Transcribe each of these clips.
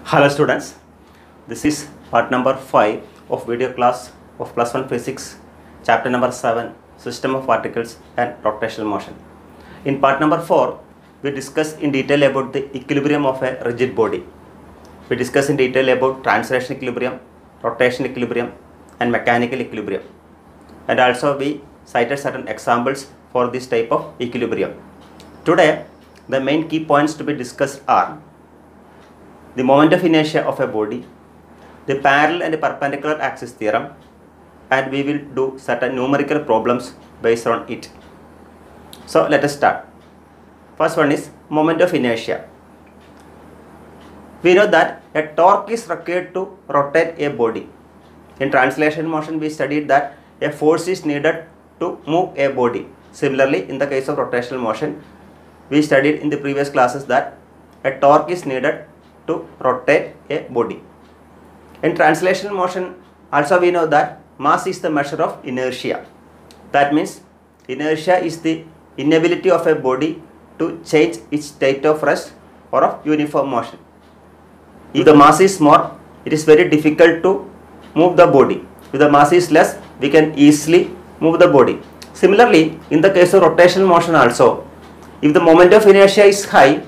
Hello students, this is part number 5 of video class of plus 1 physics, chapter number 7, system of particles and rotational motion. In part number 4, we discuss in detail about the equilibrium of a rigid body. We discuss in detail about translation equilibrium, rotation equilibrium and mechanical equilibrium. And also we cited certain examples for this type of equilibrium. Today, the main key points to be discussed are the moment of inertia of a body, the parallel and perpendicular axis theorem, and we will do certain numerical problems based on it. So let us start. First one is moment of inertia. We know that a torque is required to rotate a body. In translation motion we studied that a force is needed to move a body. Similarly, in the case of rotational motion, we studied in the previous classes that a torque is needed to rotate a body. In translation motion also we know that mass is the measure of inertia. That means inertia is the inability of a body to change its state of rest or of uniform motion. If the mass is more, it is very difficult to move the body. If the mass is less, we can easily move the body. Similarly, in the case of rotational motion also, if the moment of inertia is high,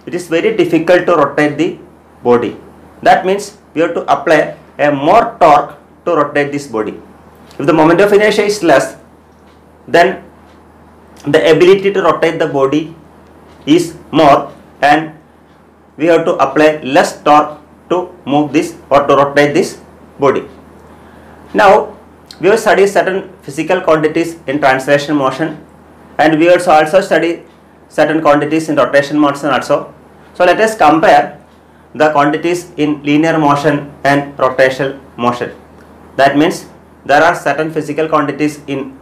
it is very difficult to rotate the body. That means we have to apply a more torque to rotate this body. If the moment of inertia is less, then the ability to rotate the body is more and we have to apply less torque to move this or to rotate this body. Now we have studied certain physical quantities in translation motion and we also study certain quantities in rotation motion also. So let us compare the quantities in linear motion and rotational motion. That means there are certain physical quantities in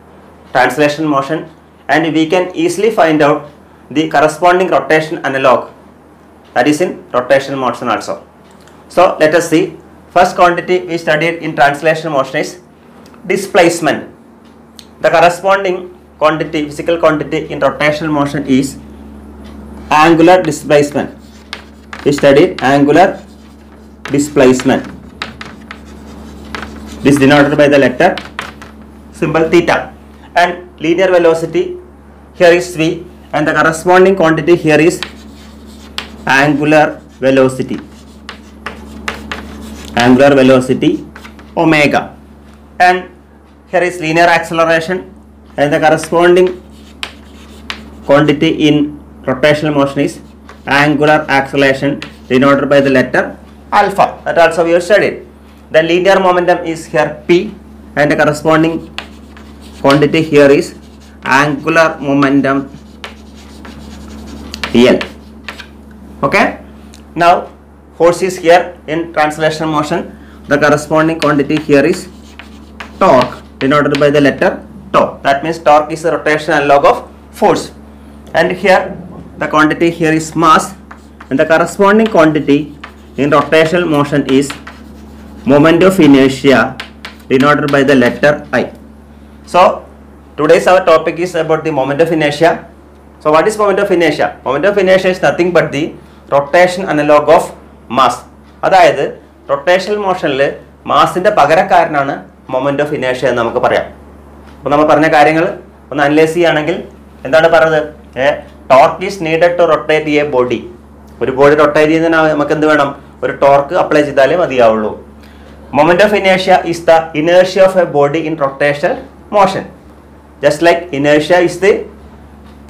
translation motion and we can easily find out the corresponding rotation analog that is in rotational motion also. So let us see. First quantity we studied in translation motion is displacement. The corresponding quantity, physical quantity in rotational motion is angular displacement. We studied angular displacement. This is denoted by the letter symbol theta. And linear velocity here is v and the corresponding quantity here is angular velocity. Angular velocity omega. And here is linear acceleration and the corresponding quantity in rotational motion is angular acceleration denoted by the letter alpha. That also we have studied. The linear momentum is here p and the corresponding quantity here is angular momentum L. Okay. Now force is here in translation motion. The corresponding quantity here is torque denoted by the letter tau. That means torque is the rotational analog of force. And here the quantity here is mass and the corresponding quantity in rotational motion is moment of inertia denoted by the letter I. So today's our topic is about the moment of inertia. So what is moment of inertia? Moment of inertia is nothing but the rotation analog of mass. അതായത് rotational motionൽ മാസിന്റെ പകരക്കാരനാണ് moment of inertia എന്ന് നമുക്ക് പറയാം. അപ്പോൾ നമ്മൾ പറഞ്ഞ കാര്യങ്ങൾ ഒന്ന് analyse ചെയ്യുകയാണെങ്കിൽ എന്താണ് പറയുന്നത്? Torque is needed to rotate a body. ഒരു ബോഡി റൊട്ടേറ്റ് ചെയ്യുന്നതിന് നമുക്ക് എന്ത് വേണം? ഒരു ടോർക്ക് അപ്ലൈ ചെയ്താലേ മതിയാവുള്ളൂ. Moment of inertia is the inertia of a body in rotational motion. Just like inertia is the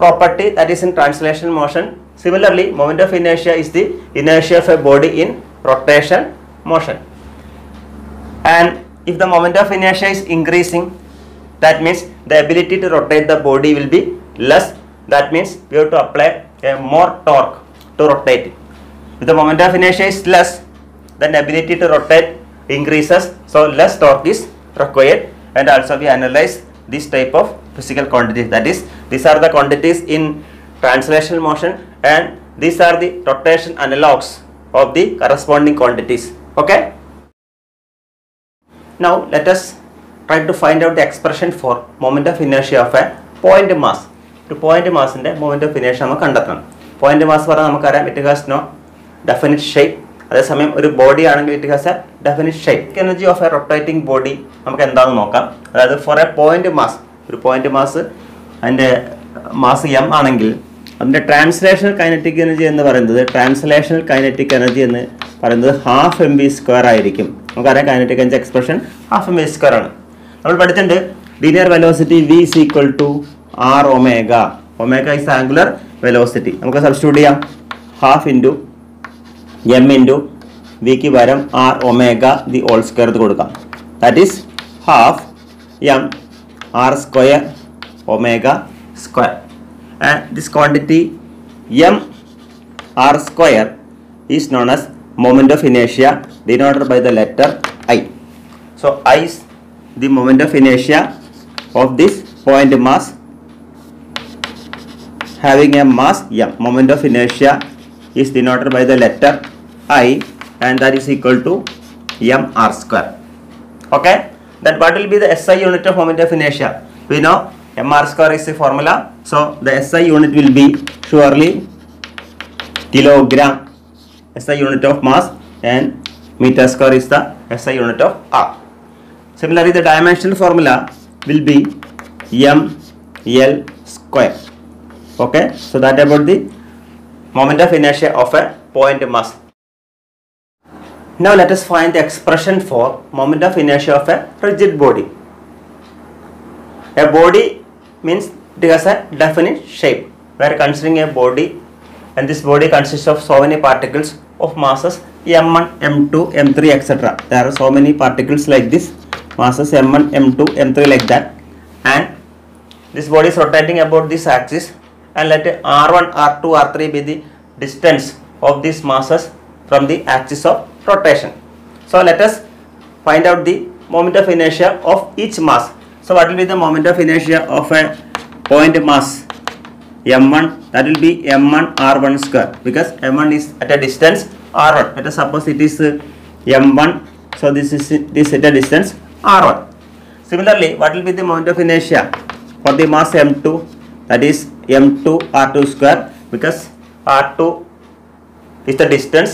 property that is in translation motion. Similarly, moment of inertia is the inertia of a body in rotation motion. And if the moment of inertia is increasing, that means the ability to rotate the body will be less. That means we have to apply a more torque to rotate it. If the moment of inertia is less, then the ability to rotate increases, so less torque is required. And also we analyze this type of physical quantities. That is, these are the quantities in translational motion and these are the rotation analogs of the corresponding quantities. Okay. Now let us try to find out the expression for moment of inertia of a point mass. To point mass in the moment of inertia we can point mass it has no definite shape അതേസമയം ഒരു body ആണെങ്കിൽ it has A definite shape. Energy of A rotating body നമുക്ക് എന്താണെന്ന് നോക്കാം. അതായത് for A point mass, ഒരു point mass അതിൻ്റെ mass M ആണെങ്കിൽ അതിൻ്റെ ട്രാൻസ്ലേഷണൽ കൈനറ്റിക് എനർജി എന്ന് പറയുന്നത് ഹാഫ് എം ബി സ്ക്വയർ ആയിരിക്കും. നമുക്കറിയാം kinetic energy expression half M B square ആണ്. നമ്മൾ പഠിച്ചിട്ടുണ്ട് linear velocity v is equal to r omega. Omega is angular velocity. നമുക്ക് സബ്സ്റ്റിറ്റ്യൂട്ട് ചെയ്യാം. ഹാഫ് ഇൻറ്റു എം ഇൻറ്റു വിക്ക് പകരം R omega the whole square കൊടുക്കാം. That is half M R square omega square. And this quantity m r square is known as moment of inertia denoted by the letter I. So I is the moment of inertia of this point mass having a mass m. Moment of inertia is denoted by the letter I and that is equal to m r square. Okay, then what will be the SI unit of moment of inertia? We know mr square is the formula, so the SI unit will be surely kilogram, SI unit of mass, and meter square is the SI unit of R. Similarly, the dimensional formula will be ml square. Okay, so that about the moment of inertia of a point mass. Now let us find the expression for moment of inertia of a rigid body. A body means it has a definite shape. We are considering a body, and this body consists of so many particles of masses m1, m2, m3, etc. There are so many particles like this, masses m1, m2, m3 like that, and this body is rotating about this axis, and let r1, r2, r3 be the distance of these masses from the axis of rotation. So let us find out the moment of inertia of each mass. So what will be the moment of inertia of a point mass m1? That will be m1 r1 square, because m1 is at a distance r1. Let us suppose it is m1, so this is at a distance r1. Similarly, what will be the moment of inertia for the mass m2? That is m2 r2 square, because r2 is the distance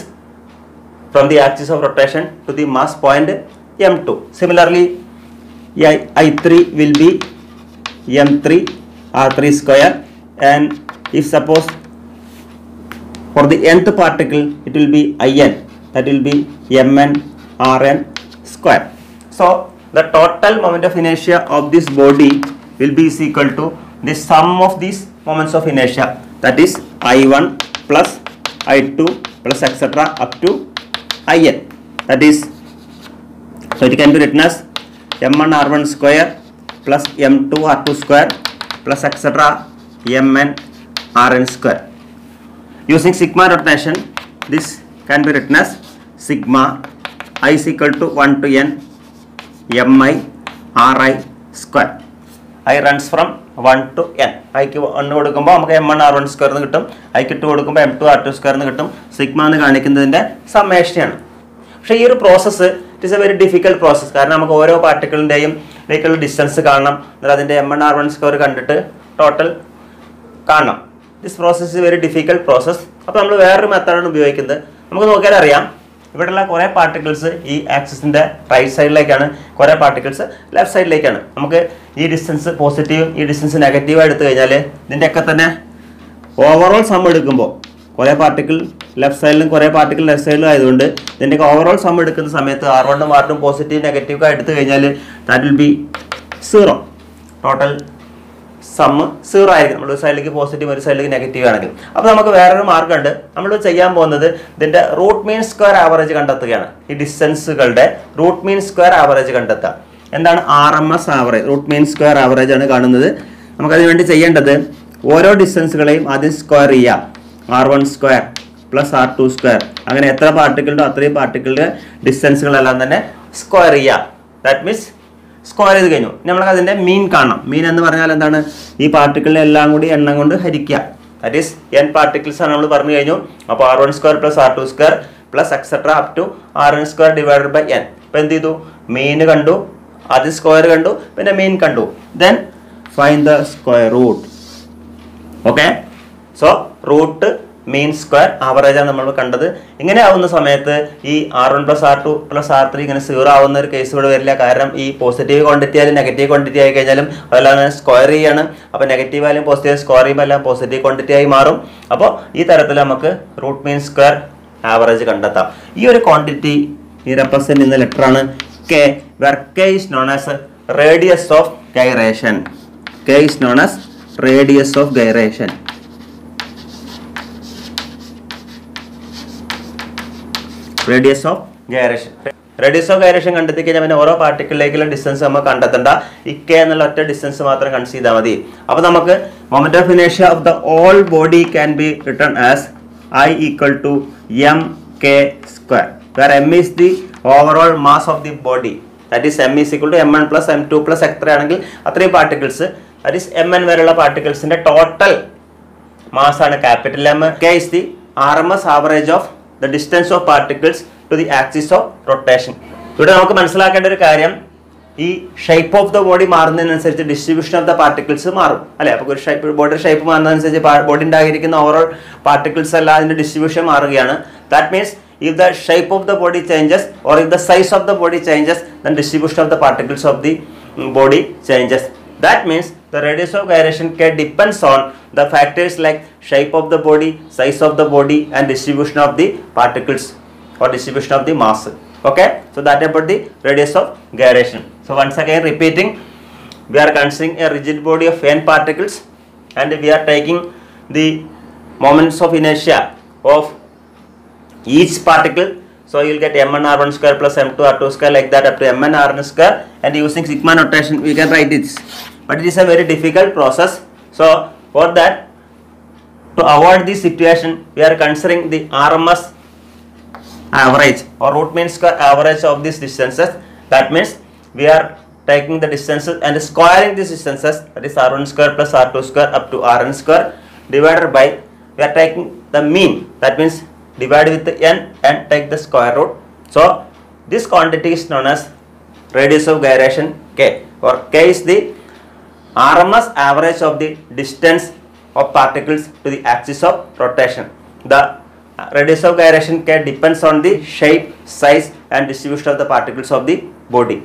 from the axis of rotation to the mass point m2. Similarly, I3 will be m3 r3 square, and if suppose for the nth particle it will be in, that will be mn rn square. So the total moment of inertia of this body will be is equal to the sum of these moments of inertia, that is I1 plus I2 plus etc. up to in. That is, so it can be written as m1 r1 square plus m2 r2 square plus etc. mn rn square. Using sigma notation, this can be written as sigma I is equal to 1 to n mi ri square. I runs from 1 to n. I ക്ക് 1 കൊടുക്കുമ്പോൾ നമുക്ക് m1 r1 square എന്ന് കിട്ടും. I ക്ക് 2 കൊടുക്കുമ്പോൾ m2 r2 square എന്ന് കിട്ടും. Sigma എന്ന് കാണിക്കുന്നതിൻ്റെ സമ്മേഷനാണ്. പക്ഷേ ഈ ഒരു process it is A very difficult process. കാരണം നമുക്ക് ഓരോ പാർട്ടിക്കിളിൻ്റെയും ഇടയ്ക്കുള്ള ഡിസ്റ്റൻസ് കാണണം, എന്നാൽ അതിൻ്റെ m1 r1 സ്ക്വയർ കണ്ടിട്ട് ടോട്ടൽ കാണണം. This process is very difficult process. അപ്പോൾ നമ്മൾ വേറൊരു മെത്തേഡാണ് ഉപയോഗിക്കുന്നത്. നമുക്ക് നോക്കിയാൽ അറിയാം, ഇവിടെയുള്ള കുറേ പാർട്ടിക്കിൾസ് ഈ ആക്സിസിൻ്റെ റൈറ്റ് സൈഡിലേക്കാണ്, കുറേ പാർട്ടിക്കിൾസ് ലെഫ്റ്റ് സൈഡിലേക്കാണ്. നമുക്ക് ഈ ഡിസ്റ്റൻസ് പോസിറ്റീവും ഈ ഡിസ്റ്റൻസ് നെഗറ്റീവും എടുത്തു കഴിഞ്ഞാൽ ഇതിൻ്റെയൊക്കെ തന്നെ ഓവറോൾ സം എടുക്കുമ്പോൾ കുറേ പാർട്ടിക്കിൾ ലെഫ്റ്റ് സൈഡിലും കുറേ പാർട്ടിക്കിൾ ലെഫ്റ്റ് സൈഡിലും ആയതുകൊണ്ട് ഇതിൻ്റെയൊക്കെ ഓവറോൾ സം എടുക്കുന്ന സമയത്ത് r1ഉം r2ഉം പോസിറ്റീവ് നെഗറ്റീവ് എടുത്തു കഴിഞ്ഞാൽ that will be 0. Total sum 0 ആയിരിക്കും. നമ്മൾ ഒരു സൈഡിലേക്ക് പോസിറ്റീവ് ഒരു സൈഡിലേക്ക് നെഗറ്റീവ് ആണെങ്കിൽ. അപ്പോൾ നമുക്ക് വേറൊരു മാർഗ്ഗമുണ്ട്. നമ്മൾ ചെയ്യാൻ പോകുന്നത് ഇതിൻ്റെ റൂട്ട് മീൻ സ്ക്വയർ ആവറേജ് കണ്ടെത്തുകയാണ്. ഈ ഡിസ്റ്റൻസുകളുടെ റൂട്ട് മീൻ സ്ക്വയർ ആവറേജ് കണ്ടെത്തുക. എന്താണ് RMS ആവറേജ്? റൂട്ട് മീൻ സ്ക്വയർ ആവറേജ് ആണ് കാണുന്നത്. നമുക്കതിന് വേണ്ടി ചെയ്യേണ്ടത് ഓരോ ഡിസ്റ്റൻസുകളെയും ആദ്യം സ്ക്വയർ ചെയ്യാം. r1 square plus r2 square, അങ്ങനെ എത്ര പാർട്ടിക്കിളുണ്ടോ അത്രയും പാർട്ടിക്കിളുടെ ഡിസ്റ്റൻസുകളെല്ലാം തന്നെ സ്ക്വയർ ചെയ്യുക. ദാറ്റ് മീൻസ് സ്ക്വയർ ചെയ്ത് കഴിഞ്ഞു. നമുക്ക് അതിൻ്റെ മീൻ കാണണം. മീൻ എന്ന് പറഞ്ഞാൽ എന്താണ്? ഈ പാർട്ടിക്കിളിനെ എല്ലാം കൂടി എണ്ണം കൊണ്ട് ഹരിക്കുക. ദാറ്റ് ഈസ് n പാർട്ടിക്കിൾസ് ആണ് നമ്മൾ പറഞ്ഞു കഴിഞ്ഞു. അപ്പോൾ r1 square plus r2 square plus etcetera up to rn square divided by n. ഇപ്പോൾ എന്ത് ചെയ്തു? മീൻ കണ്ടു, ആദ്യം സ്ക്വയർ കണ്ടു, പിന്നെ മീൻ കണ്ടു. Then find the square root. Okay, so root mean square average ആണ് നമ്മൾ കണ്ടത്. ഇങ്ങനെ ആവുന്ന സമയത്ത് ഈ R1 + R2 + R3 ഇങ്ങനെ 0 ആവുന്ന ഒരു കേസ് ഇവിടെ വരില്ല. കാരണം ഈ പോസിറ്റീവ് ക്വാണ്ടിറ്റി ആയാലും നെഗറ്റീവ് ക്വാണ്ടിറ്റി ആയി കഴിഞ്ഞാലും അതെല്ലാം സ്ക്വയർ ചെയ്യാണ്. അപ്പോൾ നെഗറ്റീവ് ആയാലും പോസിറ്റീവ് സ്ക്വയർ ചെയ്യുമ്പോൾ എല്ലാം പോസിറ്റീവ് ക്വാണ്ടിറ്റി ആയി മാറും. അപ്പോൾ ഈ തരത്തിൽ നമുക്ക് റൂട്ട് മീൻ സ്ക്വയർ ആവറേജ് കണ്ടെത്താം. ഈ ഒരു ക്വാണ്ടിറ്റി ഈ റെപ്രസെന്റ് ചെയ്യുന്ന ലെറ്റർ ആണ് K, where K is known as radius of gyration. K is known as radius of gyration. Radius of gyration. Radius of gyration കണ്ടെത്തി കഴിഞ്ഞാൽ പിന്നെ ഓരോ പാർട്ടിക്കിളിലേക്കുള്ള ഡിസ്റ്റൻസ് നമ്മൾ കണ്ടെത്തേണ്ട. ഈ K എന്നുള്ള ഒറ്റ ഡിസ്റ്റൻസ് മാത്രം കൺസിഡർ ചെയ്താൽ മതി. അപ്പോൾ നമുക്ക് moment of inertia of the all body can be written as I = mk², where m is the overall mass of the body. That is m is equal to m1 plus m2 plus എത്രയാണെങ്കിൽ അത്രയും particles, that is mn വരെയുള്ള പാർട്ടിക്കിൾസിന്റെ total mass ആണ് capital M. K is the RMS average of the distance of particles to the axis of rotation. ഇവിടെ നമുക്ക് മനസ്സിലാക്കേണ്ട ഒരു കാര്യം, ഈ shape of the body മാറുന്നതിനനുസരിച്ച് ഡിസ്ട്രിബ്യൂഷൻ ഓഫ് ദ പാർട്ടിക്കിൾസ് മാറും അല്ലെ. അപ്പോൾ ഒരു ഷേപ്പ് ബോഡിയുടെ ഷേപ്പ് മാറുന്നതനുസരിച്ച് ബോഡി ഉണ്ടായിരിക്കുന്ന ഓവറോൾ പാർട്ടിക്കിൾസ് എല്ലാം അതിന്റെ ഡിസ്ട്രിബ്യൂഷൻ മാറുകയാണ്. That means if the shape of the body changes or if the size of the body changes, then distribution of the particles of the body changes. That means the radius of gyration K depends on the factors like shape of the body, size of the body and distribution of the particles or distribution of the mass. Okay, so that about the radius of gyration. So once again repeating, we are considering a rigid body of n particles and we are taking the moments of inertia of each particle. So you will get m1r1² plus m2r2² like that up to mn_r_n², and using sigma notation we can write this. But it is a very difficult process. So for that, to avoid this situation, we are considering the RMS average or root mean square average of these distances. That means we are taking the distances and squaring these distances, that is r1² plus r2² up to rn² divided by, we are taking the mean, that means divide with the n and take the square root. So this quantity is known as radius of gyration K, or K is the RMS average of the distance of particles to the axis of rotation. The radius of gyration K depends on the shape, size and distribution of the particles of the body.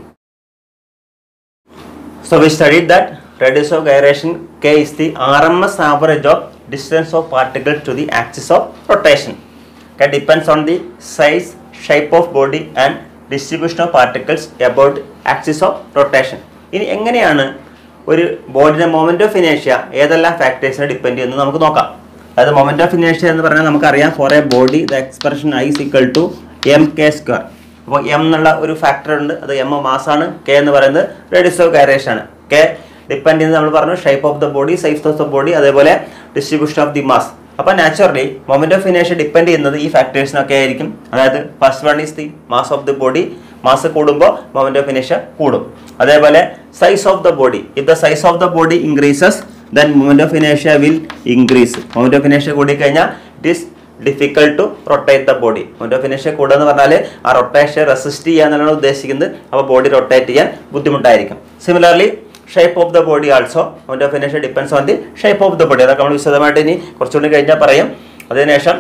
So we studied that radius of gyration K is the RMS average of distance of particles to the axis of rotation. K depends on the size, shape of body and distribution of particles about axis of rotation. ഇനി എങ്ങനെയാണ് ഒരു ബോഡിയുടെ moment of inertia ഏതെല്ലാം ഫാക്ടേഴ്സിനെ depend ചെയ്യുന്നത് നമുക്ക് നോക്കാം. അതായത് moment of inertia എന്ന് പറഞ്ഞാൽ നമുക്കറിയാം, for a body the expression I = mk². അപ്പോൾ m എന്നുള്ള ഒരു ഫാക്ടർ ഉണ്ട്, അത് m മാസ് ആണ്. K എന്ന് പറയുന്നത് റേഡിയസ് ഓഫ് ഗൈറേഷൻ ആണ്. K ഡിപ്പെൻഡ് ചെയ്യുന്നത് നമ്മൾ പറഞ്ഞു shape of the body, size of the body, അതേപോലെ ഡിസ്ട്രിബ്യൂഷൻ ഓഫ് ദി മാസ്. അപ്പോൾ naturally moment of inertia depend ചെയ്യുന്നത് ഈ ഫാക്ടേഴ്സിനൊക്കെ ആയിരിക്കും. അതായത് first one is the mass of the body, mass കൂടുമ്പോൾ മൊമെന്റ് ഓഫ് ഇനേർഷ്യ കൂടും. അതേപോലെ size of the body, if the size of the body increases then moment of inertia will increase. Moment of inertia കൂടി കഴിഞ്ഞാൽ it is difficult to rotate the body. Moment of inertia കൂടുക എന്ന് പറഞ്ഞാൽ ആ rotation resist ചെയ്യാന്നാണ് ഉദ്ദേശിക്കുന്നത്. അപ്പോൾ body rotate ചെയ്യാൻ ബുദ്ധിമുട്ടായിരിക്കും. Similarly shape of the body also moment of inertia depends on the shape of the body. അതൊക്കെ നമ്മൾ വിശദമായിട്ട് ഇനി കുറച്ചുകൂടി കഴിഞ്ഞാൽ പറയും. അതിനുശേഷം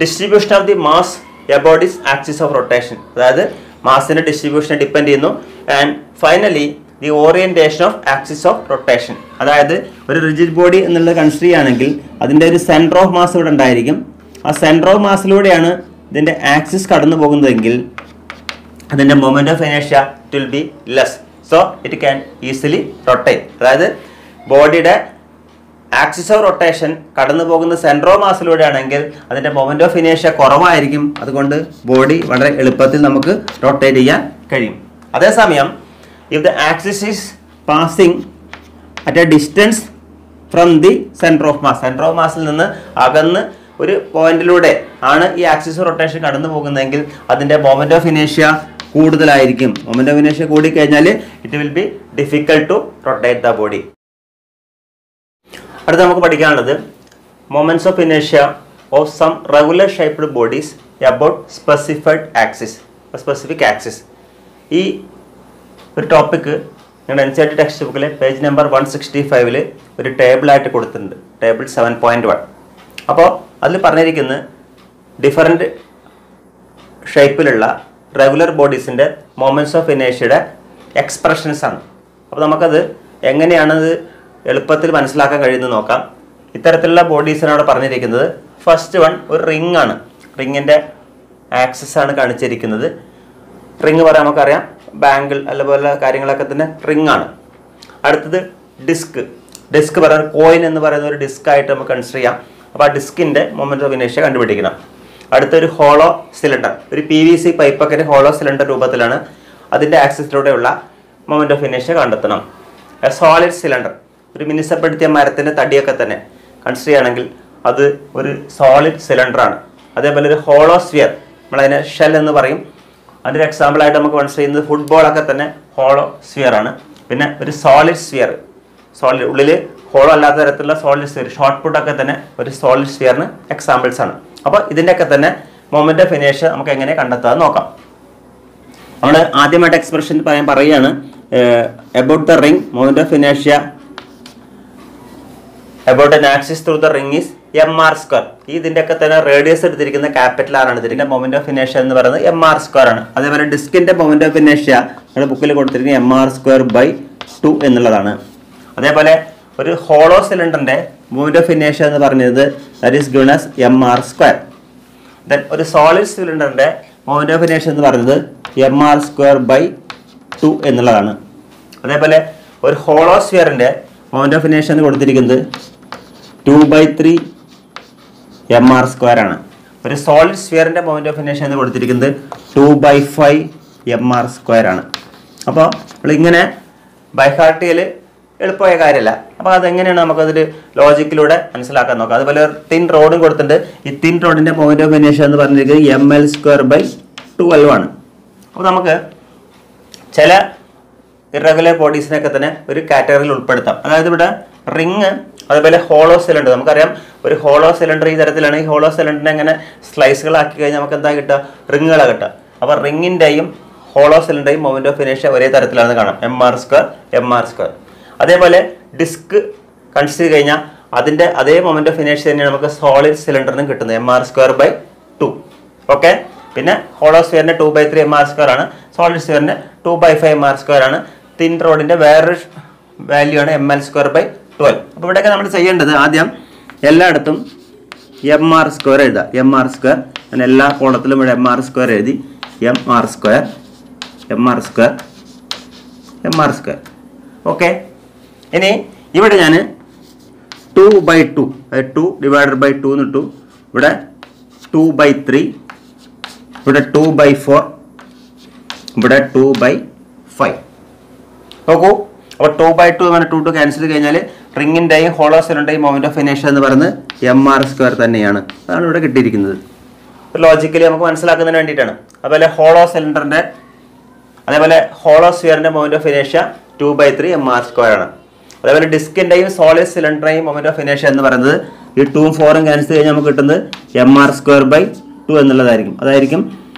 distribution of the mass about this axis of rotation, അതായത് മാസിന്റെ ഡിസ്ട്രിബ്യൂഷനെ ഡിപ്പെൻഡ് ചെയ്യുന്നു. And finally the orientation of axis of rotation, അതായത് ഒരു റിജിഡ് ബോഡി എന്നുള്ളത് കൺസിഡർ ചെയ്യുകയാണെങ്കിൽ അതിൻ്റെ ഒരു സെൻറ്റർ ഓഫ് മാസ് ഇവിടെ ഉണ്ടായിരിക്കും. ആ സെൻറ്റർ ഓഫ് മാസിലൂടെയാണ് ഇതിൻ്റെ ആക്സിസ് കടന്നു പോകുന്നതെങ്കിൽ അതിൻ്റെ moment of inertia it will be less. So it can easily rotate. അതായത് ബോഡിയുടെ ആക്സിസ് ഓഫ് റൊട്ടേഷൻ കടന്നു പോകുന്ന സെൻറ്റർ ഓഫ് മാസിലൂടെ ആണെങ്കിൽ അതിൻ്റെ മൊമെന്റ് ഓഫ് ഇനേർഷ്യ കുറവായിരിക്കും. അതുകൊണ്ട് ബോഡി വളരെ എളുപ്പത്തിൽ നമുക്ക് റൊട്ടേറ്റ് ചെയ്യാൻ കഴിയും. അതേസമയം if the axis is passing at a distance from the center of mass, center of mass നിന്ന് അകന്ന് ഒരു പോയിന്റിലൂടെ ആണ് ഈ ആക്സിസ് റൊട്ടേഷൻ കടന്നു പോകുന്നതെങ്കിൽ അതിൻ്റെ മൊമെന്റ് ഓഫ് ഇനേർഷ്യ കൂടുതലായിരിക്കും. മൊമെന്റ് ഓഫ് ഇനേർഷ്യ കൂടിക്കഴിഞ്ഞാൽ it will be difficult to rotate the body. അടുത്ത നമുക്ക് പഠിക്കാനുള്ളത് moments of inertia of some regular shaped bodies about specified axis, specific axis. ഈ ഒരു ടോപ്പിക്ക് നിങ്ങളുടെ NCERT ടെക്സ്റ്റ് ബുക്കിൽ പേജ് നമ്പർ 165 ഒരു ടേബിളായിട്ട് കൊടുത്തിട്ടുണ്ട്, ടേബിൾ 7.1. അപ്പോൾ അതിൽ പറഞ്ഞിരിക്കുന്നത് ഡിഫറൻറ്റ് ഷേപ്പിലുള്ള റെഗുലർ ബോഡീസിൻ്റെ മൊമെൻറ്റ്സ് ഓഫ് ഇനേഷ്യയുടെ എക്സ്പ്രഷൻസ് ആണ്. അപ്പോൾ നമുക്കത് എങ്ങനെയാണത് എളുപ്പത്തിൽ മനസ്സിലാക്കാൻ കഴിയുന്നത് നോക്കാം. ഇത്തരത്തിലുള്ള ബോഡീസിനാണ് അവിടെ പറഞ്ഞിരിക്കുന്നത്. ഫസ്റ്റ് വൺ ഒരു റിംഗ് ആണ്. റിങ്ങിൻ്റെ ആക്സിസ് ആണ് കാണിച്ചിരിക്കുന്നത്. റിങ് പറയാൻ നമുക്കറിയാം, ബാങ്കിൾ അതുപോലെ കാര്യങ്ങളൊക്കെ തന്നെ റിംഗ് ആണ്. അടുത്തത് ഡിസ്ക്. ഡിസ്ക് പറയാൻ കോയിൻ എന്ന് പറയുന്ന ഒരു ഡിസ്ക് ആയിട്ട് നമുക്ക് കൺസിഡർ ചെയ്യാം. അപ്പോൾ ആ ഡിസ്കിൻ്റെ മൊമെൻറ്റ് ഓഫ് ഇനേഷ്യ കണ്ടുപിടിക്കണം. അടുത്തൊരു ഹോളോ സിലിണ്ടർ, ഒരു PVC പൈപ്പൊക്കെ ഹോളോ സിലിണ്ടർ രൂപത്തിലാണ്. അതിൻ്റെ ആക്സിസിലൂടെയുള്ള മൊമെൻറ്റ് ഓഫ് ഇനേഷ്യ കണ്ടെത്തണം. സോളിഡ് സിലിണ്ടർ, ഒരു മിനുസപ്പെടുത്തിയ മരത്തിൻ്റെ തടിയൊക്കെ തന്നെ കൺസിഡർ ചെയ്യുകയാണെങ്കിൽ അത് ഒരു സോളിഡ് സിലിണ്ടറാണ്. അതേപോലെ ഒരു ഹോളോസ്ഫിയർ, നമ്മളതിനെ ഷെൽ എന്ന് പറയും. അതിൻ്റെ എക്സാമ്പിളായിട്ട് നമുക്ക് കൺസിഡർ ചെയ്യുന്നത് ഫുട്ബോളൊക്കെ തന്നെ ഹോളോസ്ഫിയർ ആണ്. പിന്നെ ഒരു സോളിഡ് സ്ഫിയർ, സോളിഡ് ഉള്ളിൽ ഹോളോ അല്ലാത്ത തരത്തിലുള്ള സോളിഡ് സ്ഫിയർ, ഷോർട്ട് പുട്ടൊക്കെ തന്നെ ഒരു സോളിഡ് സ്ഫിയറിന് എക്സാമ്പിൾസ് ആണ്. അപ്പോൾ ഇതിൻ്റെയൊക്കെ തന്നെ മൊമെൻറ്റ് ഓഫ് ഇനേഷ്യ നമുക്ക് എങ്ങനെ കണ്ടെത്താൻ നോക്കാം. നമ്മൾ ആദ്യമായിട്ട് എക്സ്പ്രഷൻ പറയുകയാണ് about the ring moment of ഇനേഷ്യ about an axis through the ring is mr². ഇതിൻ്റെയൊക്കെ തന്നെ റേഡിയസ് എടുത്തിരിക്കുന്ന ക്യാപിറ്റൽ ആർ ആണ്. ഇതിൻ്റെ മൊമെൻറ്റ് ഓഫ് ഇനേഷ്യ എന്ന് പറയുന്നത് mr² ആണ്. അതേപോലെ ഡിസ്കിൻ്റെ മൊമെൻറ്റ് ഓഫ് ഇനേഷ്യ നമ്മുടെ ബുക്കിൽ കൊടുത്തിരിക്കുന്നത് mr²/2 എന്നുള്ളതാണ്. അതേപോലെ ഒരു ഹോളോ സിലിണ്ടറിൻ്റെ മൊമെൻറ്റ് ഓഫ് ഇനേഷ്യ എന്ന് പറയുന്നത് that is given as mr². Then ഒരു സോളിഡ് സിലിണ്ടറിൻ്റെ മൊമെൻറ്റ് ഓഫ് ഇനേഷ്യ എന്ന് പറയുന്നത് mr²/2 എന്നുള്ളതാണ്. അതേപോലെ ഒരു ഹോളോസ്ഫിയറിൻ്റെ മൊമെൻറ്റ് ഓഫ് ഇനേഷ്യ എന്ന് കൊടുത്തിരിക്കുന്നത് 2/3 mr² ആണ്. ഒരു സോളിഡ് സ്ഫിയറിൻ്റെ മൊമെൻറ്റ് ഓഫ് ഇനേഷ്യ എന്ന് കൊടുത്തിരിക്കുന്നത് 2/5 mr² ആണ്. അപ്പോൾ നമ്മളിങ്ങനെ ബൈഹാർട്ട് ചെയ്യൽ എളുപ്പമായ കാര്യമല്ല. അപ്പോൾ അതെങ്ങനെയാണ് നമുക്കതൊരു ലോജിക്കിലൂടെ മനസ്സിലാക്കാൻ നോക്കാം. അതുപോലെ തിൻ റോഡും കൊടുത്തിട്ടുണ്ട്. ഈ തിൻ റോഡിൻ്റെ മൊമെൻറ്റ് ഓഫ് ഇനേഷ്യ എന്ന് പറഞ്ഞിരിക്കുന്നത് ml²/12 ആണ്. അപ്പോൾ നമുക്ക് ചില ഇറഗുലർ ബോഡീസിനൊക്കെ തന്നെ ഒരു കാറ്റഗറിയിൽ ഉൾപ്പെടുത്താം. അതായത് ഇവിടെ റിങ്, അതുപോലെ ഹോളോ സിലിണ്ടർ. നമുക്കറിയാം ഒരു ഹോളോ സിലിണ്ടർ ഈ തരത്തിലാണ്. ഈ ഹോളോ സിലിണ്ടറിനെ എങ്ങനെ സ്ലൈസുകളാക്കി കഴിഞ്ഞാൽ നമുക്ക് എന്താ കിട്ടുക? റിങ്ങുകളാണ് കിട്ടുക. അപ്പോൾ റിങ്ങിൻ്റെയും ഹോളോ സിലിണ്ടറേയും മൊമെൻറ്റ് ഓഫ് ഇനേഷ്യ ഒരേ തരത്തിലാണെന്ന് കാണാം, mr². അതേപോലെ ഡിസ്ക് കൺസിഡർ ചെയ്ത് കഴിഞ്ഞാൽ അതിൻ്റെ അതേ മൊമെൻറ്റ് ഓഫ് ഇനേഷ്യ തന്നെയാണ് നമുക്ക് സോളിഡ് സിലിണ്ടറിനും കിട്ടുന്നത്, mr²/2. ഓക്കെ. പിന്നെ ഹോളോസ്ഫിയറിൻ്റെ 2/3 mr² ആണ്. സോളിഡ് സ്ഫിയറിൻ്റെ 2/5 mr² ആണ്. തിൻ റോഡിൻ്റെ വേറൊരു വാല്യൂ ആണ് ml²/12. അപ്പോൾ ഇവിടെയൊക്കെ നമ്മൾ ചെയ്യേണ്ടത് ആദ്യം എല്ലായിടത്തും mr² എഴുതാം. mr². ഞാൻ എല്ലാ കോളത്തിലും ഇവിടെ mr² എഴുതി. mr². ഓക്കെ. ഇനി ഇവിടെ ഞാൻ 2/2, 2/2 എന്നിട്ടു. ഇവിടെ 2/3, ഇവിടെ 2/4, ഇവിടെ 2/5. നോക്കൂ. അപ്പോൾ 2/2 അങ്ങനെ 2 ക്യാൻസൽ കഴിഞ്ഞാൽ റിങ്ങിൻ്റെയും ഹോളോ സിലിണ്ടറിൻ്റെയും മൊമെൻറ്റ് ഓഫ് ഇനേഷ്യ എന്ന് പറയുന്നത് mr² തന്നെയാണ്. അതാണ് ഇവിടെ കിട്ടിയിരിക്കുന്നത്. ലോജിക്കലി നമുക്ക് മനസ്സിലാക്കുന്നതിന് വേണ്ടിയിട്ടാണ്. അതുപോലെ ഹോളോ സിലിണ്ടറിൻ്റെ, അതേപോലെ ഹോളോ സ്ഫിയറിൻ്റെ മൊമെൻറ്റ് ഓഫ് ഇനേഷ്യ 2/3 mr² ആണ്. അതേപോലെ ഡിസ്കിൻ്റെയും സോളിഡ് സിലിണ്ടറിൻ്റെയും മൊമെൻറ്റ് ഓഫ് ഇനേഷ്യ എന്ന് പറയുന്നത് ഈ 2ഉം 4ഉം ക്യാൻസൽ കഴിഞ്ഞാൽ നമുക്ക് കിട്ടുന്നത് mr²/2 എന്നുള്ളതായിരിക്കും. അതായിരിക്കും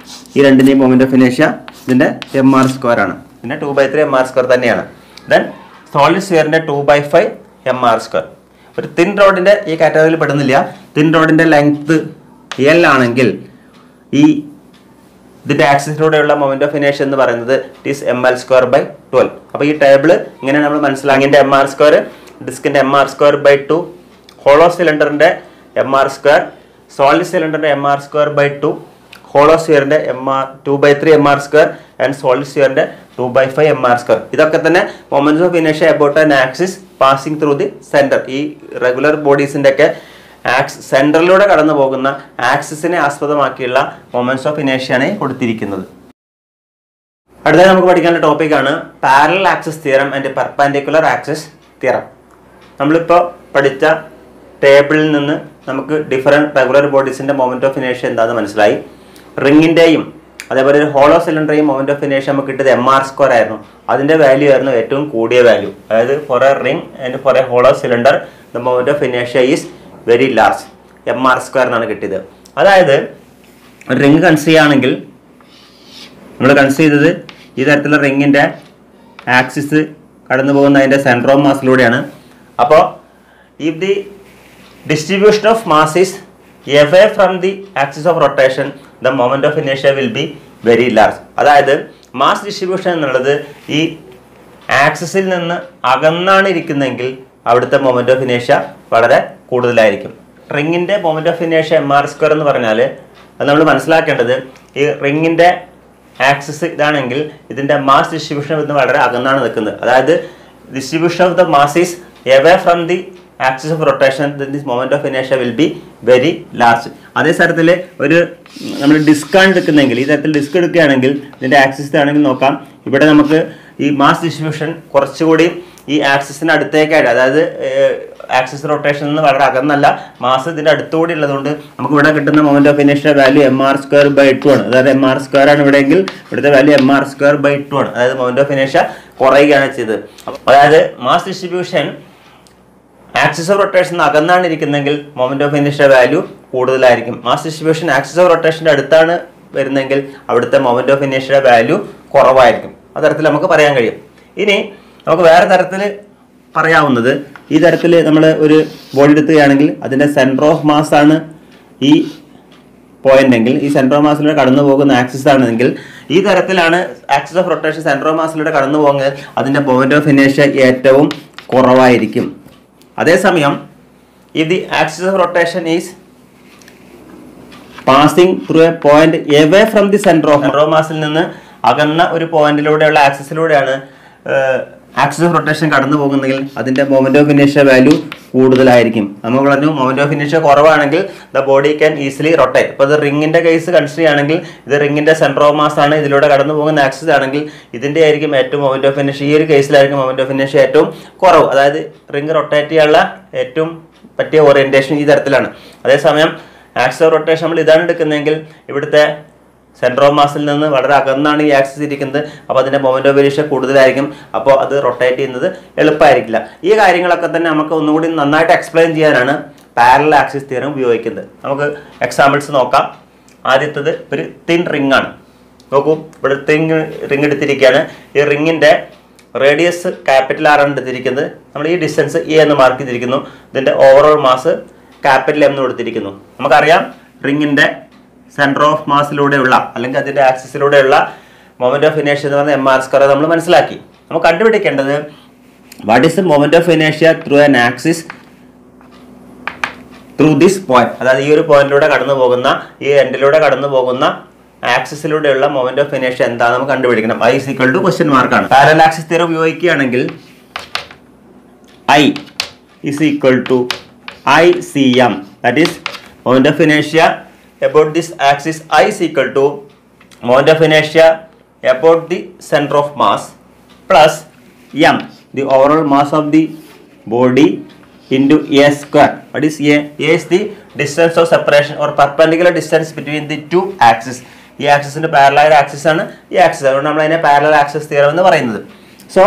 ഈ രണ്ടിൻ്റെയും മൊമെൻറ്റ് ഓഫ് ഇനേഷ്യ ഇതിൻ്റെ mr² ആണ്. പിന്നെ 2/3 mr² തന്നെയാണ്. ദെൻ സോളിഡ് സ്ഫിയറിൻ്റെ 2/5 mr². ഒരു തിൻ റോഡിൻ്റെ ഈ കാറ്റഗറിയിൽ പെടുന്നില്ല. തിൻ റോഡിൻ്റെ ലെങ്ത് L ആണെങ്കിൽ ഈ ഇതിൻ്റെ ആക്സിസിലൂടെയുള്ള മൊമെൻറ്റ് ഓഫ് ഇനേഷ്യ എന്ന് പറയുന്നത് ഇറ്റ് ഈസ് ml²/12. അപ്പോൾ ഈ ടേബിൾ ഇങ്ങനെ നമ്മൾ മനസ്സിലാക്കിൻ്റെ mr², ഡിസ്കിൻ്റെ mr²/2, ഹോളോ സിലിണ്ടറിൻ്റെ mr², സോളിഡ് സിലിണ്ടറിൻ്റെ mr²/2, ഹോളോ സ്ഫിയറിൻ്റെ 2/3 mr² ആൻഡ് സോളിഡ് സ്ഫിയറിൻ്റെ 2/5 mr². ഇതൊക്കെ തന്നെ മൊമെൻറ്റ്സ് ഓഫ് ഇനേഷ്യ about an axis passing through the centre. ഈ റെഗുലർ ബോഡീസിൻ്റെ ഒക്കെ സെൻറ്ററിലൂടെ കടന്നു പോകുന്ന ആക്സിസിനെ ആസ്പദമാക്കിയുള്ള മൊമെൻറ്റ്സ് ഓഫ് ഇനേഷ്യാണ് കൊടുത്തിരിക്കുന്നത്. അടുത്തതായി നമുക്ക് പഠിക്കാനുള്ള ടോപ്പിക്കാണ് parallel axis theorem and perpendicular axis theorem. നമ്മളിപ്പോൾ പഠിച്ച ടേബിളിൽ നിന്ന് നമുക്ക് ഡിഫറെൻറ്റ് റെഗുലർ ബോഡീസിൻ്റെ മൊമെൻറ്റ് ഓഫ് ഇനേഷ്യ എന്താണെന്ന് മനസ്സിലായി. റിങ്ങിൻ്റെയും അതേപോലെ ഒരു ഹോളോ സിലിണ്ടറേയും മൊമെൻറ്റ് ഓഫ് ഇനേഷ്യ നമുക്ക് കിട്ടിയത് mr² ആയിരുന്നു. അതിൻ്റെ വാല്യൂ ആയിരുന്നു ഏറ്റവും കൂടിയ വാല്യൂ. അതായത് for a ring and for a hollow cylinder the moment of ഇനേഷ്യ ഈസ് വെരി ലാർജ്, mr² എന്നാണ് കിട്ടിയത്. അതായത് ഒരു റിംഗ് കൺസിഡർ ചെയ്യുകയാണെങ്കിൽ നമ്മൾ കൺസിഡർ ചെയ്തത് ഈ തരത്തിലുള്ള റിങ്ങിൻ്റെ ആക്സിസ് കടന്നു പോകുന്ന അതിൻ്റെ സെൻറ്റർ ഓഫ് മാസിലൂടെയാണ്. അപ്പോൾ if the distribution of mass is away from the axis of rotation, the moment of inertia will be very large. അതായത് മാസ് ഡിസ്ട്രിബ്യൂഷൻ എന്നുള്ളത് ഈ ആക്സിസിൽ നിന്ന് അകന്നാണ് ഇരിക്കുന്നതെങ്കിൽ അവിടുത്തെ മൊമെന്റ് ഓഫ് ഇനേഷ്യ വളരെ കൂടുതലായിരിക്കും. റിങ്ങിന്റെ മൊമെന്റ് ഓഫ് ഇനേഷ്യ mr² എന്ന് പറഞ്ഞാൽ അത് നമ്മൾ മനസ്സിലാക്കേണ്ടത് ഈ റിങ്ങിന്റെ ആക്സിസ് ഇതാണെങ്കിൽ ഇതിന്റെ മാസ് ഡിസ്ട്രിബ്യൂഷൻ ഇന്ന് വളരെ അകന്നാണ് നിൽക്കുന്നത്. അതായത് distribution of the mass is away from the axis of rotation, then this moment of inertia will be very large. അതേ തരത്തിൽ ഒരു നമ്മൾ ഡിസ്ക് ആണ് എടുക്കുന്നതെങ്കിൽ ഈ തരത്തിൽ ഡിസ്ക് എടുക്കുകയാണെങ്കിൽ ഇതിൻ്റെ ആക്സിസ് ആണെങ്കിൽ നോക്കാം, ഇവിടെ നമുക്ക് ഈ മാസ് ഡിസ്ട്രിബ്യൂഷൻ കുറച്ചുകൂടി ഈ ആക്സിസിന് അടുത്തേക്കായിട്ട്, അതായത് ആക്സിസ് റൊട്ടേഷൻ നിന്ന് വളരെ അകന്നല്ല, മാസ് ഇതിൻ്റെ അടുത്തുകൂടി ഉള്ളതുകൊണ്ട് നമുക്ക് ഇവിടെ കിട്ടുന്ന മൊമെന്റ് ഓഫ് ഇനേഷ്യ വാല്യൂ mr²/2 ആണ്. അതായത് mr² ആണ് ഇവിടെയെങ്കിൽ ഇവിടുത്തെ വാല്യൂ mr²/2 ആണ്. അതായത് മൊമെന്റ് ഓഫ് ഇനേഷ്യ കുറയുകയാണ് ചെയ്തത്. അതായത് mass distribution axis of rotation അകന്നാണ് ഇരിക്കുന്നതെങ്കിൽ മൊമെന്റ് ഓഫ് ഇനേഷ്യ വാല്യൂ കൂടുതലായിരിക്കും. മാസ് ഡിസ്ട്രിബ്യൂഷൻ ആക്സിസ് ഓഫ് റൊട്ടേഷൻ്റെ അടുത്താണ് വരുന്നതെങ്കിൽ അവിടുത്തെ മൊമെന്റ് ഓഫ് ഇനേഷ്യ വാല്യൂ കുറവായിരിക്കും. ആ തരത്തിൽ നമുക്ക് പറയാൻ കഴിയും. ഇനി നമുക്ക് വേറെ തരത്തിൽ പറയാവുന്നത്, ഈ തരത്തിൽ നമ്മൾ ഒരു ബോഡി എടുക്കുകയാണെങ്കിൽ അതിൻ്റെ സെൻറ്റർ ഓഫ് മാസ് ആണ് ഈ പോയിന്റ് എങ്കിൽ, ഈ സെൻറ്റർ ഓഫ് മാസിലൂടെ കടന്നു പോകുന്ന ആക്സിസ് ആണെങ്കിൽ ഈ തരത്തിലാണ് axis of rotation centre of മാസിലൂടെ കടന്നു പോകുന്നത്, അതിൻ്റെ മൊമെന്റ് ഓഫ് ഇനേഷ്യ ഏറ്റവും കുറവായിരിക്കും. അതേസമയം if the axis of rotation is passing through a point away from the center of mass ൽ നിന്ന് അകന്ന ഒരു പോയിന്റിലൂടെയുള്ള ആക്സിസിലൂടെയാണ് ആക്സിസ് ഓഫ് റൊട്ടേഷൻ കടന്നു പോകുന്നെങ്കിൽ അതിൻ്റെ മൊമെന്റ് ഓഫ് ഇനേഷ്യ വാല്യൂ കൂടുതലായിരിക്കും. നമ്മൾ പറഞ്ഞു മൊമെന്റ് ഓഫ് ഇനേഷ്യ കുറവാണെങ്കിൽ the body can easily rotate. ഇപ്പോൾ ഇത് റിങ്ങിന്റെ കേസ് കൺസിഡർ ചെയ്യുകയാണെങ്കിൽ ഇത് റിങ്ങിന്റെ സെൻറ്റർ ഓഫ് മാസ് ആണ്, ഇതിലൂടെ കടന്നു പോകുന്ന ആക്സിസ് ആണെങ്കിൽ ഇതിന്റെ ആയിരിക്കും ഏറ്റവും മൊമെന്റ് ഓഫ് ഇനേഷ്യ, ഈ ഒരു കേസിലായിരിക്കും മൊമെന്റ് ഓഫ് ഇനേഷ്യ ഏറ്റവും കുറവ്. അതായത് റിങ് റൊട്ടേറ്റ് ചെയ്യാനുള്ള ഏറ്റവും പറ്റിയ ഓറിയന്റേഷൻ ഈ തരത്തിലാണ്. അതേസമയം ആക്സിസ് ഓഫ് റൊട്ടേഷൻ നമ്മൾ ഇതാണ് എടുക്കുന്നതെങ്കിൽ ഇവിടുത്തെ സെൻറ്റർ ഓഫ് മാസിൽ നിന്ന് വളരെ അകന്നാണ് ഈ ആക്സിസ് ഇരിക്കുന്നത്, അപ്പോൾ അതിൻ്റെ മൊമെന്റ് ഓഫ് ഇനേഷ്യ കൂടുതലായിരിക്കും. അപ്പോൾ അത് റൊട്ടേറ്റ് ചെയ്യുന്നത് എളുപ്പമായിരിക്കില്ല. ഈ കാര്യങ്ങളൊക്കെ തന്നെ നമുക്ക് ഒന്നുകൂടി നന്നായിട്ട് എക്സ്പ്ലെയിൻ ചെയ്യാനാണ് പാരലൽ ആക്സിസ് തിയറം ഉപയോഗിക്കുന്നത്. നമുക്ക് എക്സാമ്പിൾസ് നോക്കാം. ആദ്യത്തേത് ഒരു തിൻ റിംഗ് ആണ്. നോക്കൂ, ഇവിടെ തിൻ റിംഗ് എടുത്തിരിക്കുകയാണ്. ഈ റിങ്ങിൻ്റെ റേഡിയസ് ക്യാപിറ്റൽ R ആണ് എടുത്തിരിക്കുന്നത്. നമ്മൾ ഈ ഡിസ്റ്റൻസ് എ എന്ന് മാർക്ക് ചെയ്തിരിക്കുന്നു. ഇതിൻ്റെ ഓവറോൾ മാസ് ക്യാപിറ്റൽ M എന്ന് കൊടുത്തിരിക്കുന്നു. നമുക്കറിയാം റിങ്ങിൻ്റെ സെൻറ്റർ ഓഫ് മാസിലൂടെയുള്ള അല്ലെങ്കിൽ അതിൻ്റെ ആക്സിസിലൂടെയുള്ള മൊമെന്റ് ഓഫ് ഇനേഷ്യ എന്ന് പറഞ്ഞാൽ mr² നമ്മൾ മനസ്സിലാക്കി. നമുക്ക് കണ്ടുപിടിക്കേണ്ടത് what is the moment of ഇനേഷ്യ through an axis through this point. അതായത് ഈ ഒരു പോയിന്റിലൂടെ കടന്നു പോകുന്ന, ഈ എൻഡിലൂടെ കടന്നു പോകുന്ന ആക്സിസിലൂടെയുള്ള മൊമെന്റ് ഓഫ് ഇനേഷ്യ എന്താണെന്ന് നമുക്ക് കണ്ടുപിടിക്കണം. I = ക്വസ്റ്റ്യൻ മാർക്കാണ്. പാരലൽ ആക്സിസ് തിയറം ഉപയോഗിക്കുകയാണെങ്കിൽ I = ICM, that is moment of ഇനേഷ്യ about this axis I = moment of inertia about the center of mass plus m, the overall mass of the body, into a². What is a? A is the distance of separation or perpendicular distance between the two axes. ഈ ആക്സിസിന്റെ parallel axis ആണ് ഈ axis, അതുകൊണ്ട് നമ്മൾ അതിനെ parallel axis theorem എന്ന് പറയുന്നത്. So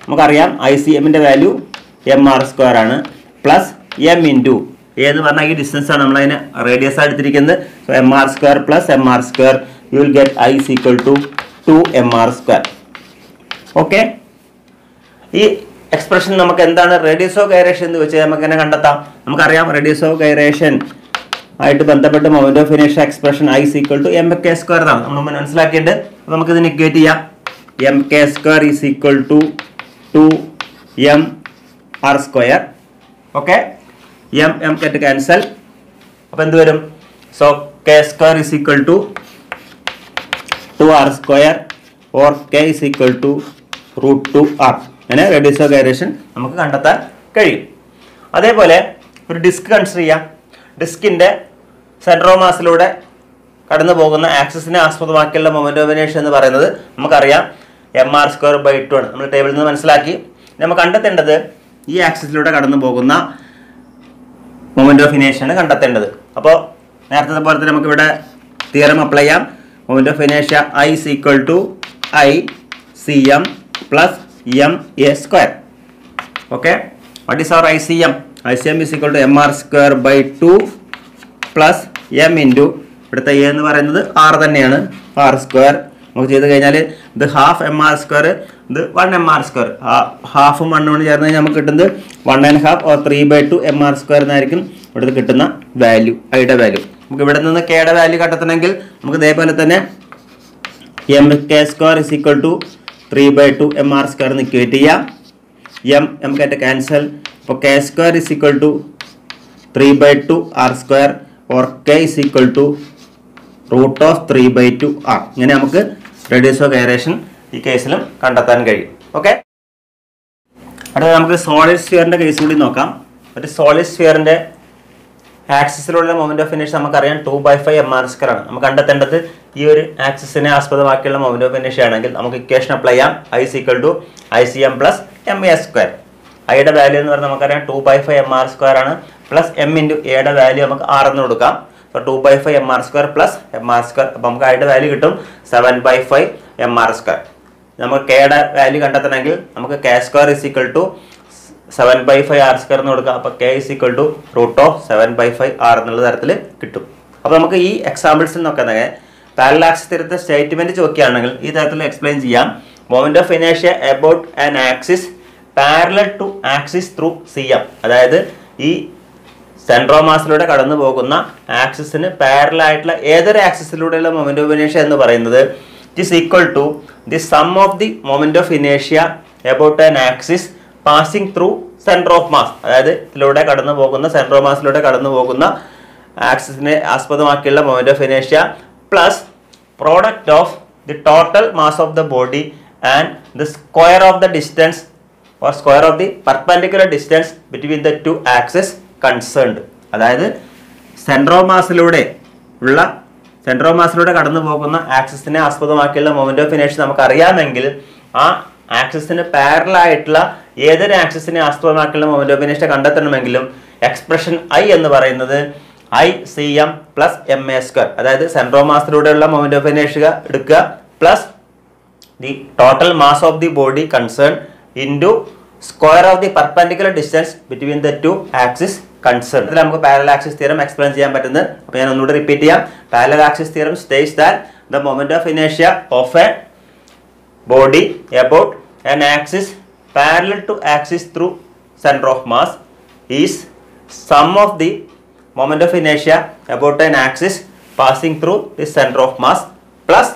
നമുക്കറിയാം ICM-ന്റെ value mr² ആണ് പ്ലസ് m ഇൻറ്റു എന്ന് പറഞ്ഞാൽ ഈ ഡിസ്റ്റൻസ് ആണ്, നമ്മളതിനെ റേഡിയസ് ആണ് എടുത്തിരിക്കുന്നത്. So mr² plus mr², you will get I = 2mr². Okay, ഈ എക്സ്പ്രഷൻ നമുക്ക് എന്താണ് റേഡിയസ് ഓഫ് ഗൈറേഷൻ എന്ന് വെച്ചാൽ നമുക്ക് എങ്ങനെ കണ്ടെത്താം? നമുക്കറിയാം റേഡിയസ് ഓഫ് ഗൈറേഷൻ ആയിട്ട് ബന്ധപ്പെട്ട് മൊമെന്റ് ഓഫ് ഇനേഷ്യ എക്സ്പ്രഷൻ I = mk² എന്നാണ് നമ്മൾ മനസ്സിലാക്കിയിട്ട്. അപ്പോൾ നമുക്കിത് ഇക്വേറ്റ് ചെയ്യാം. mk² = 2mr². Okay, m get cancel. അപ്പോൾ എന്ത് വരും? So k² = 2r² or k = √2r. അങ്ങനെ റേഡിയസ് ഓഫ് ഗൈറേഷൻ നമുക്ക് കണ്ടെത്താൻ കഴിയും. അതേപോലെ ഒരു ഡിസ്ക് കൺസിഡർ ചെയ്യാം. ഡിസ്കിൻ്റെ സെൻറ്റർ ഓഫ് മാസിലൂടെ കടന്നു പോകുന്ന ആക്സിസിനെ ആസ്പദമാക്കിയുള്ള മൊമെന്റ് ഓഫ് ഇനേഷ്യ എന്ന് പറയുന്നത് നമുക്കറിയാം mr²/2 ആണ്. നമ്മൾ ടേബിളിൽ നിന്ന് മനസ്സിലാക്കി. നമുക്ക് കണ്ടെത്തേണ്ടത് ഈ ആക്സിസിലൂടെ കടന്നു പോകുന്ന മൊമെന്റ് ഓഫ് ഇനേഷ്യ ആണ് കണ്ടെത്തേണ്ടത്. അപ്പോൾ നേരത്തെ പോലെ തന്നെ നമുക്കിവിടെ തിയറം അപ്ലൈ ചെയ്യാം. മൊമെന്റ് ഓഫ് ഇനേഷ്യ I = ICM plus ma². Okay, what is our ICM? ICM = mr²/2 plus m into ഇവിടുത്തെ a എന്ന് പറയുന്നത് r തന്നെയാണ്, r². നമുക്ക് ചെയ്ത് കഴിഞ്ഞാൽ ഇത് ഹാഫ് mr², ഇത് 1mr². ഹാഫും 1 ചേർന്ന് കഴിഞ്ഞാൽ നമുക്ക് കിട്ടുന്നത് 1.5 or 3/2 mr² എന്നായിരിക്കും. ഇവിടുന്ന് കിട്ടുന്ന വാല്യൂ ഐയുടെ വാല്യൂ. നമുക്ക് ഇവിടെ നിന്ന് കെയുടെ വാല്യൂ കണ്ടെത്തണമെങ്കിൽ നമുക്ക് ഇതേപോലെ തന്നെ M K square is equal to 3/2 mr² എന്ന് ഇക്വേറ്റ് ചെയ്യാം. M get cancel. അപ്പോൾ K square is equal to 3/2 r² or K is equal to √3/2 r. ഇങ്ങനെ നമുക്ക് റേഡിയസ് ഓഫ് ഗൈറേഷൻ ഈ കേസിലും കണ്ടെത്താൻ കഴിയും. ഓക്കെ, അടുത്ത നമുക്ക് സോളിഡ് സ്ഫിയറിൻ്റെ കേസ് കൂടി നോക്കാം. ഒരു സോളിഡ് സ്ഫിയറിൻ്റെ ആക്സിസിലുള്ള മൊമെന്റ് ഓഫ് ഇനേഷ്യ നമുക്കറിയാം 2/5 mr² ആണ്. നമുക്ക് കണ്ടെത്തേണ്ടത് ഈ ഒരു ആക്സിസിനെ ആസ്പദമാക്കിയുള്ള മൊമെന്റ് ഓഫ് ഇനേഷ്യ ആണെങ്കിൽ നമുക്ക് ഇക്വേഷൻ അപ്ലൈ ചെയ്യാം. I = ICM + ma². ഐയുടെ വാല്യൂ എന്ന് പറഞ്ഞാൽ നമുക്കറിയാം 2/5 mr² ആണ്, പ്ലസ് m × എയുടെ വാല്യൂ നമുക്ക് 6 എന്ന് കൊടുക്കാം. അപ്പോൾ 2/5 mr² + mr². അപ്പോൾ നമുക്ക് ഐയുടെ വാല്യൂ കിട്ടും 7/5 mr². നമുക്ക് കെയുടെ വാല്യൂ കണ്ടെത്തണമെങ്കിൽ നമുക്ക് k² = 7/5 r² എന്ന് കൊടുക്കാം. അപ്പോൾ k = √7/5 r എന്നുള്ള തരത്തിൽ കിട്ടും. അപ്പോൾ നമുക്ക് ഈ എക്സാമ്പിൾസിൽ നോക്കുന്നത് പാരലൽ ആക്സിസ് തിയറത്തെ സ്റ്റേറ്റ്മെന്റ് ചോദിക്കുകയാണെങ്കിൽ ഈ തരത്തിൽ എക്സ്പ്ലെയിൻ ചെയ്യാം. മൊമെന്റ് ഓഫ് ഇനേഷ്യ about an axis parallel to axis through CM. അതായത് ഈ സെൻട്രോ മാസിലൂടെ കടന്നു പോകുന്ന ആക്സിസിന് പാരലൽ ആയിട്ടുള്ള ഏതൊരു ആക്സിസിലൂടെയുള്ള മൊമെന്റ് ഓഫ് ഇനേഷ്യ എന്ന് പറയുന്നത് it is equal to the sum of the moment of ഇനേഷ്യ about an axis passing through centre of mass. അതായത് ഇതിലൂടെ കടന്നു പോകുന്ന സെൻട്രോ മാസിലൂടെ കടന്നു പോകുന്ന ആക്സിസിനെ ആസ്പദമാക്കിയുള്ള മൊമെന്റ് ഓഫ് ഇനേഷ്യ plus product of the total mass of the body and the square of the distance or square of the perpendicular distance between the two axis concerned. അതായത് സെൻട്രോ മാസിലൂടെ കടന്നു പോകുന്ന ആക്സിസിനെ ആസ്പദമാക്കിയുള്ള മൊമെന്റ് ഓഫ് ഇനേഷ്യ നമുക്ക് അറിയാമെങ്കിൽ ആ ആക്സിസിന് പാരലൽ ആയിട്ടുള്ള ഏതൊരു ആക്സിസിനെ ആസ്പദമാക്കിയുള്ള മൊമെന്റ് ഓഫ് ഇനേഷ്യ കണ്ടെത്തണമെങ്കിലും എക്സ്പ്രഷൻ I എന്ന് പറയുന്നത് ICM + ma². അതായത് സെൻട്രോ മാസിലൂടെയുള്ള മൊമെന്റ് ഓഫ് ഇനേഷ്യ എടുക്കുക plus the total mass of the body concern into square of the perpendicular distance between the two axis concern. ഇതിൽ നമുക്ക് പാരലൽ ആക്സിസ് തിയറം എക്സ്പ്ലെയിൻ ചെയ്യാൻ പറ്റുന്നത്. അപ്പോൾ ഞാൻ ഒന്നുകൂടി റിപ്പീറ്റ് ചെയ്യാം. Parallel axis theorem states that the moment of ഇനേഷ്യ of a body about an axis parallel to axis through center of mass is sum of the moment of inertia about an axis passing through the center of mass plus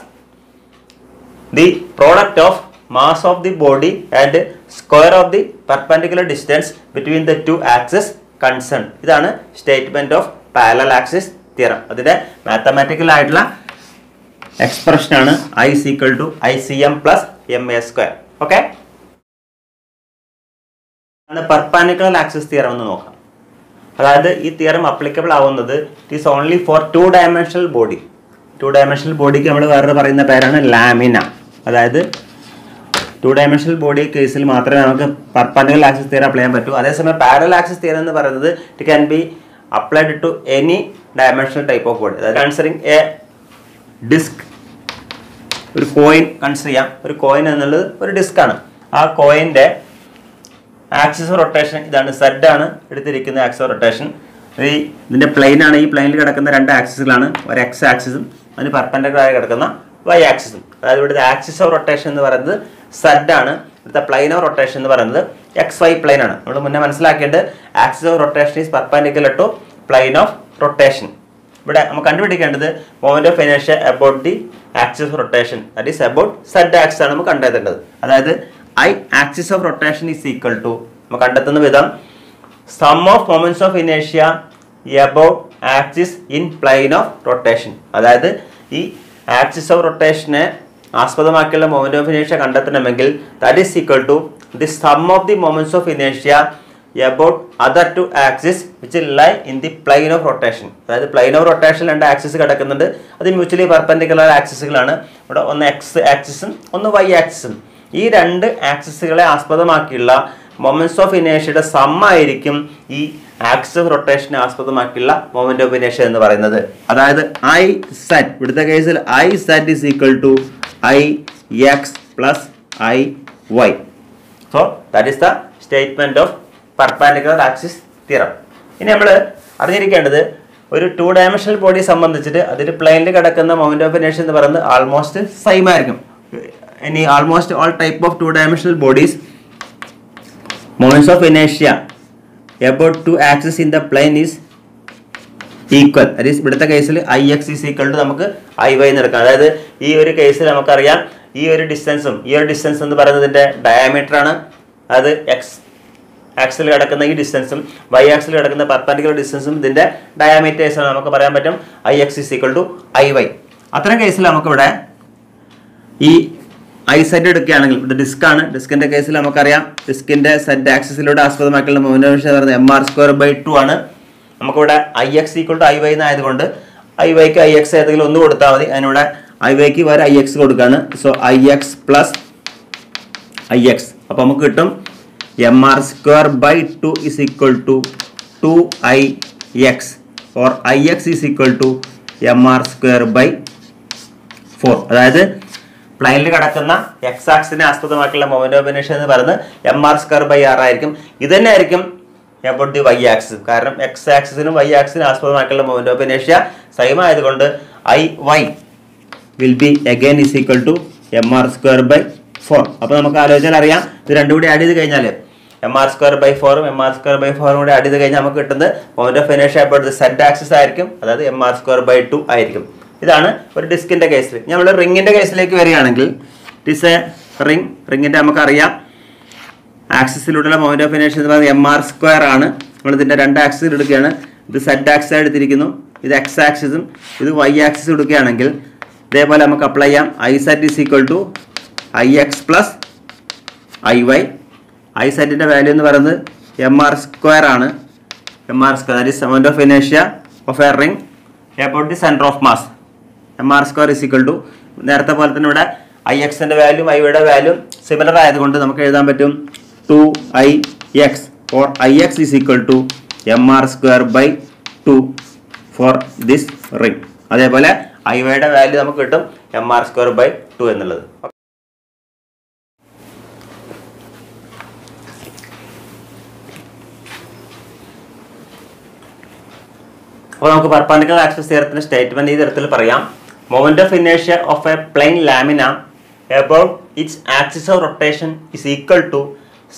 the product of mass of the body and square of the perpendicular distance between the two axes concerned. ഇതാണ് statement of parallel axis theorem. അതിന്റെ mathematical ആയിട്ടുള്ള expression ആണ് I = ICM + ma². Okay, perpendicular axis theorem ഒന്ന് നോക്കാം. അതായത് ഈ theorem applicable ആവുന്നത് it is only for 2 dimensional body. 2 dimensional ബോഡിക്ക് നമ്മൾ വേറെ പറയുന്ന പേരാണ് ലാമിന. അതായത് 2 ഡയമെൻഷണൽ ബോഡി കേസിൽ മാത്രമേ നമുക്ക് പെർപെൻഡിക്കുലർ ആക്സിസ് തിയറം അപ്ലൈ ചെയ്യാൻ പറ്റൂ. അതേസമയം പാരലൽ ആക്സിസ് തിയറം എന്ന് പറയുന്നത് it can be applied to any dimensional type of body. അതായത് കൺസിഡറിങ് എ ഡിസ്ക്, ഒരു കോയിൻ കൺസിഡർ ചെയ്യാം. ഒരു കോയിൻ എന്നുള്ളത് ഒരു ഡിസ്ക് ആണ്. ആ കോയിൻ്റെ ആക്സിസ് ഓഫ് റൊട്ടേഷൻ ഇതാണ്, Z ആണ് എടുത്തിരിക്കുന്ന ആക്സിസ് ഓഫ് റൊട്ടേഷൻ. ഇതിൻ്റെ പ്ലെയിൻ ആണ്. ഈ പ്ലെയിനിൽ കിടക്കുന്ന 2 ആക്സിസുകളാണ്, ഒരു X ആക്സിസും അതിന് പെർപെൻഡിക്കുലർ ആയി കിടക്കുന്ന Y ആക്സിസും. അതായത് ഇവിടുത്തെ ആക്സിസ് ഓഫ് റൊട്ടേഷൻ എന്ന് പറയുന്നത് Z ആണ്, ഇവിടുത്തെ പ്ലെയിൻ ഓഫ് റൊട്ടേഷൻ എന്ന് പറയുന്നത് XY പ്ലെയിൻ ആണ്. നമ്മൾ മുന്നേ മനസ്സിലാക്കേണ്ടത് axis of rotation is perpendicular to plane of rotation. ഇവിടെ നമുക്ക് കണ്ടുപിടിക്കേണ്ടത് മൊമെന്റ് ഓഫ് ഇനേഷ്യ about the axis of rotation, that is about Z axis ആണ് നമുക്ക് കണ്ടെത്തേണ്ടത്. അതായത് I axis of rotation is equal to നമുക്ക് കണ്ടെത്തുന്ന വിധം സം ഓഫ് മൊമെന്റ്സ് ഓഫ് ഇനേഷ്യ about axis in plane of rotation. അതായത് ഈ ആക്സിസ് ഓഫ് റൊട്ടേഷനെ ആസ്പദമാക്കിയുള്ള മൊമെന്റ് ഓഫ് ഇനേഷ്യ കണ്ടെത്തണമെങ്കിൽ that is equal to the sum of the moments of ഇനേഷ്യ about other 2 axes which lie in the plane of rotation. അതായത് plain of rotation 2 axis കിടക്കുന്നുണ്ട്. അത് മ്യൂച്വലി പെർപെൻഡിക്കുലർ ആക്സിസുകളാണ്. ഇവിടെ ഒന്ന് X ആക്സിസും ഒന്ന് Y ആക്സിസും. ഈ 2 ആക്സിസുകളെ ആസ്പദമാക്കിയുള്ള മൊമെന്റ്സ് ഓഫ് ഇനേഷ്യയുടെ സം ആയിരിക്കും ഈ ആക്സിസ് ഓഫ് റൊട്ടേഷനെ ആസ്പദമാക്കിയുള്ള മൊമെന്റ് ഓഫ് ഇനേഷ്യ എന്ന് പറയുന്നത്. അതായത് IZ, ഇവിടുത്തെ കേസിൽ IZ is equal to IX + IY. So that is the statement of perpendicular axis theorem. ഇനി നമ്മൾ അറിഞ്ഞിരിക്കേണ്ടത് ഒരു 2 ഡയമെൻഷണൽ ബോഡിയെ സംബന്ധിച്ചിട്ട് അതിൽ പ്ലെയിനിൽ കിടക്കുന്ന മൊമെന്റ് ഓഫ് ഇനേഷ്യ എന്ന് പറയുന്നത് ആൾമോസ്റ്റ് സെയിം ആയിരിക്കും. ഇനി almost all type of 2 dimensional bodies moments of ഇനേഷ്യ about 2 axes in the plane is equal, that is ഇവിടുത്തെ കേസിൽ I X is equal to നമുക്ക് ഐ വൈ എന്ന് എടുക്കാം. അതായത് ഈ ഒരു കേസിൽ നമുക്കറിയാം ഈ ഒരു ഡിസ്റ്റൻസും ഈ ഒരു ഡിസ്റ്റൻസ് എന്ന് പറയുന്നതിൻ്റെ ഡയമീറ്റർ ആണ്. അത് എക്സ് ആക്സിൽ കിടക്കുന്ന ഈ ഡിസ്റ്റൻസും വൈ ആക്സിൽ കിടക്കുന്ന പെർപെൻഡിക്കുലർ ഡിസ്റ്റൻസും ഇതിൻ്റെ ഡയമീറ്റേഴ്സ് ആണ്. നമുക്ക് പറയാൻ പറ്റും I X is equal to I Y. അത്തരം കേസിൽ നമുക്കിവിടെ ഈ ഐ സെറ്റ് എടുക്കുകയാണെങ്കിൽ ഇത് ഡിസ്ക് ആണ്. ഡിസ്കിൻ്റെ കേസിൽ നമുക്കറിയാം ഡിസ്കിൻ്റെ സെറ്റ് ആക്സിസിലൂടെ ആസ്പദമാക്കിയുള്ള മൊമെൻ്റ് എന്ന് പറയുന്നത് mr²/2 ആണ്. നമുക്കിവിടെ I X equal to I Y എന്നായതുകൊണ്ട് ഐ വൈക്ക് ഐ എക്സ് ഏതെങ്കിലും ഒന്ന് കൊടുത്താൽ മതി. അതിനൂടെ ഐ വൈക്ക് വരെ ഐ എക്സ് കൊടുക്കുകയാണ്. So I X plus I X. അപ്പോൾ നമുക്ക് കിട്ടും mr²/2 is equal to 2ix or ix is equal to mr²/4. അതായത് പ്ലെയിനിൽ കിടക്കുന്ന എക്സ് ആക്സിനെ ആസ്പദമാക്കിയുള്ള മൊമെന്റ് ഓഫ് ഇനേഷ്യ എന്ന് പറയുന്നത് mr²/r ആയിരിക്കും. ഇത് തന്നെ ആയിരിക്കും about the y ആക്സിസ്. കാരണം എക്സ് ആക്സിസിനും വൈ ആക്സിനും ആസ്പദമാക്കിയുള്ള മൊമെന്റ് ഓഫ് ഇനേഷ്യ സെയിം ആയതുകൊണ്ട് I Y will be again is equal to mr²/4. അപ്പോൾ നമുക്ക് ആലോചിച്ചാൽ അറിയാം ഇത് രണ്ടും കൂടി ആഡ് ചെയ്ത് കഴിഞ്ഞാൽ mr²/4ഉം mr²/4ഉം കൂടി ആഡ് ചെയ്ത് കഴിഞ്ഞാൽ നമുക്ക് കിട്ടുന്നത് മൊമെന്റ് ഓഫ് ഇനേഷ്യ അബൌട്ട് ദി സെറ്റ് ആക്സിസ് ആയിരിക്കും. അതായത് mr²/2 ആയിരിക്കും. ഇതാണ് ഒരു ഡിസ്കിന്റെ കേസിൽ. നമ്മൾ റിങ്ങിന്റെ കേസിലേക്ക് വരികയാണെങ്കിൽ ഇറ്റ് ഈസ് എ റിംഗ്. റിങ്ങിന്റെ നമുക്കറിയാം ആക്സിസിലൂടെയുള്ള മൊമെന്റ് ഓഫ് ഇനേഷ്യ എന്ന് പറയുന്നത് mr² ആണ്. നമ്മൾ ഇതിന്റെ രണ്ട് ആക്സിസ് എടുക്കുകയാണ്. ഇത് സെറ്റ് ആക്സിസ് എടുത്തിരിക്കുന്നു. ഇത് എക്സ് ആക്സിസും ഇത് വൈ ആക്സിസ് എടുക്കുകയാണെങ്കിൽ ഇതേപോലെ നമുക്ക് അപ്ലൈ ചെയ്യാം. I Z is equal to I X plus I Y. I സെറ്റിന്റെ വാല്യൂ എന്ന് പറയുന്നത് mr² ആണ്. mr² that is moment of ഇനേഷ്യ of a ring about the centre of mass. mr² is equal to നേരത്തെ പോലെ തന്നെ ഇവിടെ ഐ എക്സിന്റെ വാല്യൂ ഐ വൈയുടെ വാല്യൂ സിമിലർ ആയതുകൊണ്ട് നമുക്ക് എഴുതാൻ പറ്റും 2ix or ix is equal to mr²/2 for this ring. അതേപോലെ ഐ വൈയുടെ വാല്യൂ നമുക്ക് കിട്ടും mr²/2 എന്നുള്ളത്. അപ്പോൾ നമുക്ക് പെർപെൻഡിക്കുലർ ആക്സിസ് തിയറത്തിന്റെ സ്റ്റേറ്റ്മെന്റ് ഈ തരത്തിൽ പറയാം. മൊമെന്റ് ഓഫ് ഇനേഷ്യ of a plane lamina about its axis of rotation is equal to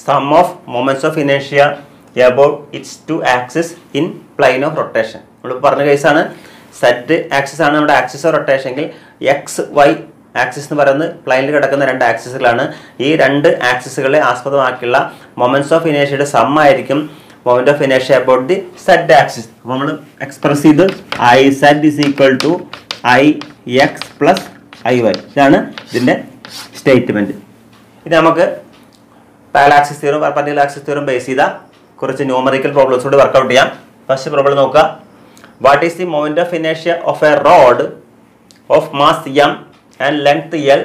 sum of moments of inertia about its two axes in plane of rotation. നമ്മൾ പറഞ്ഞ കേസാണ് സെറ്റ് ആക്സിസ് ആണ് നമ്മുടെ axis of rotation എങ്കിൽ X Y axis എന്ന് പറയുന്നത് പ്ലെയിനിൽ കിടക്കുന്ന രണ്ട് ആക്സിസുകളാണ്. ഈ രണ്ട് ആക്സിസുകളെ ആസ്പദമാക്കിയുള്ള മൊമെന്റ്സ് ഓഫ് ഇനേഷ്യയുടെ സം ആയിരിക്കും മൊമെന്റ് ഓഫ് ഇനേഷ്യ അബൌട്ട് ദി സെറ്റ് ആക്സിസ്. അപ്പോൾ നമ്മൾ എക്സ്പ്രസ് ചെയ്ത് I Z is equal to I X plus I Y. ഇതാണ് ഇതിൻ്റെ സ്റ്റേറ്റ്മെന്റ്. ഇത് നമുക്ക് പാരലാക്സിസ് തിയറും പെർപെൻഡിക്കുലർ ആക്സിസ് തിയറും ബേസ് ചെയ്ത കുറച്ച് ന്യൂമറിക്കൽ പ്രോബ്ലംസ് കൂടി വർക്കൗട്ട് ചെയ്യാം. ഫസ്റ്റ് പ്രോബ്ലം നോക്കുക. What is the moment of ഇനേഷ്യ of a rod of mass m and length l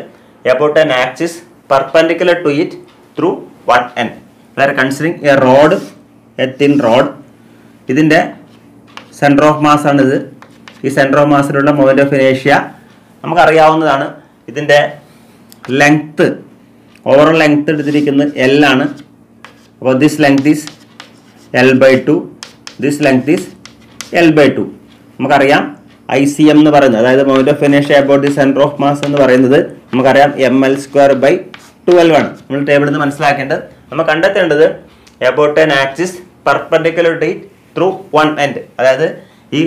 about an axis perpendicular to it through one end. We are considering a rod, a thin rod. ഇതിൻ്റെ centre of mass ആണിത്. ഈ centre of മാസിലുള്ള moment of ഇനേഷ്യ നമുക്കറിയാവുന്നതാണ്. ഇതിൻ്റെ length overall length എടുത്തിരിക്കുന്നത് L ആണ്. അപ്പോൾ this length is L/2, this length is L/2. നമുക്കറിയാം ICM എന്ന് പറയുന്നത് അതായത് മൊമെന്റ് ഓഫ് ഇനേഷ്യ about the centre of mass എന്ന് പറയുന്നത് നമുക്കറിയാം ml²/12 ആണ്. നമ്മൾ ടേബിളിൽ നിന്ന് മനസ്സിലാക്കേണ്ടത് നമ്മൾ കണ്ടെത്തേണ്ടത് about an axis perpendicular to it through one end. അതായത് ഈ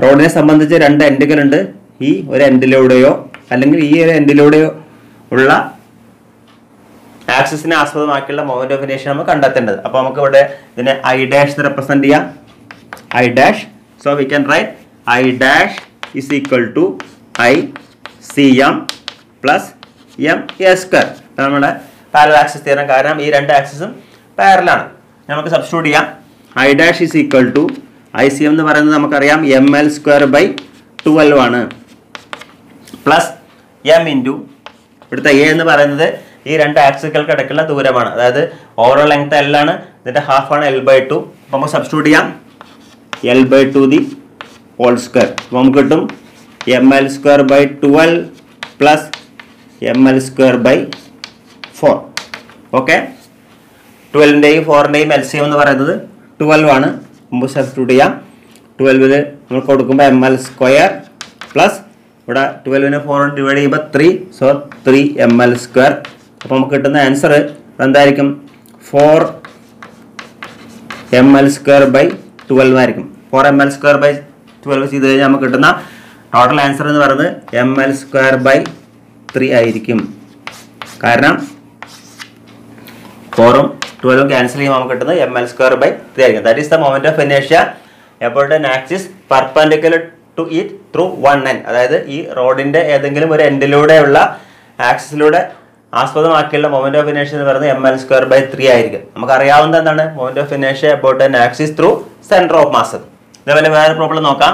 റോഡിനെ സംബന്ധിച്ച് രണ്ട് എൻഡുകളുണ്ട്. ഈ ഒരു എൻഡിലൂടെയോ അല്ലെങ്കിൽ ഈ ഒരു എൻഡിലൂടെയോ ഉള്ള ആക്സിസിനെ ആസ്പദമാക്കിയുള്ള മൊമെന്റ് ഓഫ് ഇനേഷ്യ നമ്മൾ കണ്ടെത്തേണ്ടത്. അപ്പോൾ നമുക്ക് ഇവിടെ ഇതിനെ ഐ ഡാഷ് റെപ്രസെന്റ് ചെയ്യാം. I dash. So we can write I dash is equal to I C M plus M A square. നമ്മുടെ പാരലൽ ആക്സിസ് തിയറം. കാരണം ഈ രണ്ട് ആക്സിസും പാരലാണ്. നമുക്ക് സബ്സ്റ്റിറ്റ്യൂട്ട് ചെയ്യാം. I dash is equal to I C M എന്ന് പറയുന്നത് നമുക്കറിയാം ml²/12 ആണ്. പ്ലസ് എം ഇൻറ്റു ഇവിടുത്തെ എ എന്ന് പറയുന്നത് ഈ രണ്ട് ആക്സിസുകൾക്ക് ഇടയ്ക്കുള്ള ദൂരമാണ്. അതായത് ഓവറോൾ ലെങ്ത് L ആണ്. ഇതിൻ്റെ ഹാഫാണ് L/2. അപ്പോൾ നമുക്ക് സബ്സ്റ്റിറ്റ്യൂട്ട് ചെയ്യാം L/2 ദി ഹോൾ സ്ക്വയർ. അപ്പോൾ നമുക്ക് കിട്ടും ml²/12 പ്ലസ് ml²/4. ഓക്കെ. 12ൻ്റെയും 4ൻ്റെയും LCM എന്ന് പറയുന്നത് 12 ആണ്. മുമ്പ് സബ്സ്റ്റിറ്റ്യൂട്ട് ചെയ്യാം. 12 നമ്മൾ കൊടുക്കുമ്പോൾ ml² പ്ലസ് ഇവിടെ 12നെ 4 ഡിവൈഡ് ചെയ്യുമ്പോൾ 3. So 3 ml². അപ്പോൾ നമുക്ക് കിട്ടുന്ന ആൻസർ എന്തായിരിക്കും? 4 ml²/12 ആയിരിക്കും. 4 ml² 12 ചെയ്ത് കഴിഞ്ഞാൽ നമുക്ക് കിട്ടുന്ന ടോട്ടൽ ആൻസർ എന്ന് പറയുന്നത് ml²/3 ആയിരിക്കും. കാരണം 4ഉം 12ഉം ക്യാൻസൽ ചെയ്യുമ്പോൾ നമുക്ക് കിട്ടുന്നത് ml²/3 ആയിരിക്കും. That is the moment of inertia about an axis perpendicular to it through one end. അതായത് ഈ റോഡിന്റെ ഏതെങ്കിലും ഒരു എൻഡിലൂടെയുള്ള ആക്സിസിലൂടെ ആസ്പദമാക്കിയുള്ള മൊമെന്റ് ഓഫ് ഇനേർഷ്യ എന്ന് പറയുന്നത് ml²/3 ആയിരിക്കും. നമുക്ക് അറിയാവുന്ന എന്താണ് moment of inertia about an axis through centre of mass. ഇതേപോലെ വേറെ പ്രോബ്ലം നോക്കാം.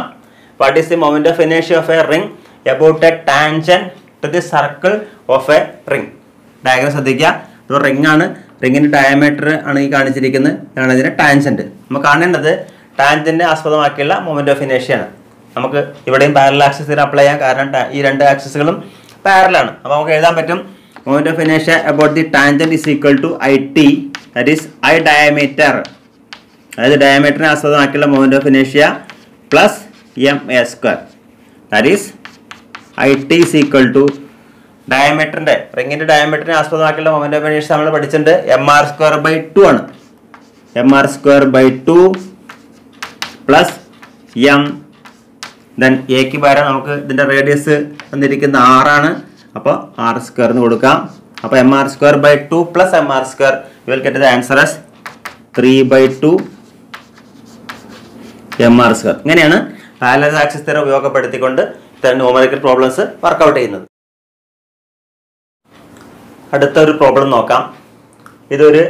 What is the moment of inertia of a ring about a tangent to the circle of a ring. Diagram ശ്രദ്ധിക്കുക. ഇത് ring ആണ്. റിംഗിന്റെ diameter ആണ് ഈ കാണിച്ചിരിക്കുന്നത്. ഇതാണ് ഇതിന്റെ ടാൻജന്റ്. നമുക്ക് കാണേണ്ടത് ടാൻജന്റിനെ ആസ്പദമാക്കിയുള്ള മൊമെന്റ് ഓഫ് ഇനേർഷ്യ ആണ്. നമുക്ക് ഇവിടെയും പാരലൽ ആക്സിസിന് അപ്ലൈ ചെയ്യാം. കാരണം ഈ രണ്ട് ആക്സിസുകളും പാരലാണ്. അപ്പോൾ നമുക്ക് എഴുതാൻ പറ്റും moment of inertia about the tangent is equal to IT, that is I diameter. That is diameter ആസ്പദമാക്കിയുള്ള moment of inertia plus ma². That is IT is equal to ഡയമീറ്ററിന്റെ റിംഗിന്റെ ഡയമീറ്ററിനെ ആസ്പദമാക്കിയുള്ള moment of inertia നമ്മൾ പഠിച്ചിട്ടുണ്ട് mr²/2 ആണ്. mr²/2 plus m. then a ക്ക് പകരം നമുക്ക് ഇതിന്റെ radius തന്നിരിക്കുന്ന r ആണ്. അപ്പോൾ r² എന്ന് കൊടുക്കാം. അപ്പോൾ mr²/2 plus mr², you will get the answer as 3/2 mr². ഇങ്ങനെയാണ് പാരലൽ ആക്സിസ് തിയറം ഉപയോഗപ്പെടുത്തിക്കൊണ്ട് ന്യൂമറിക്കൽ പ്രോബ്ലംസ് വർക്കൗട്ട് ചെയ്യുന്നത്. അടുത്തൊരു പ്രോബ്ലം നോക്കാം. ഇതൊരു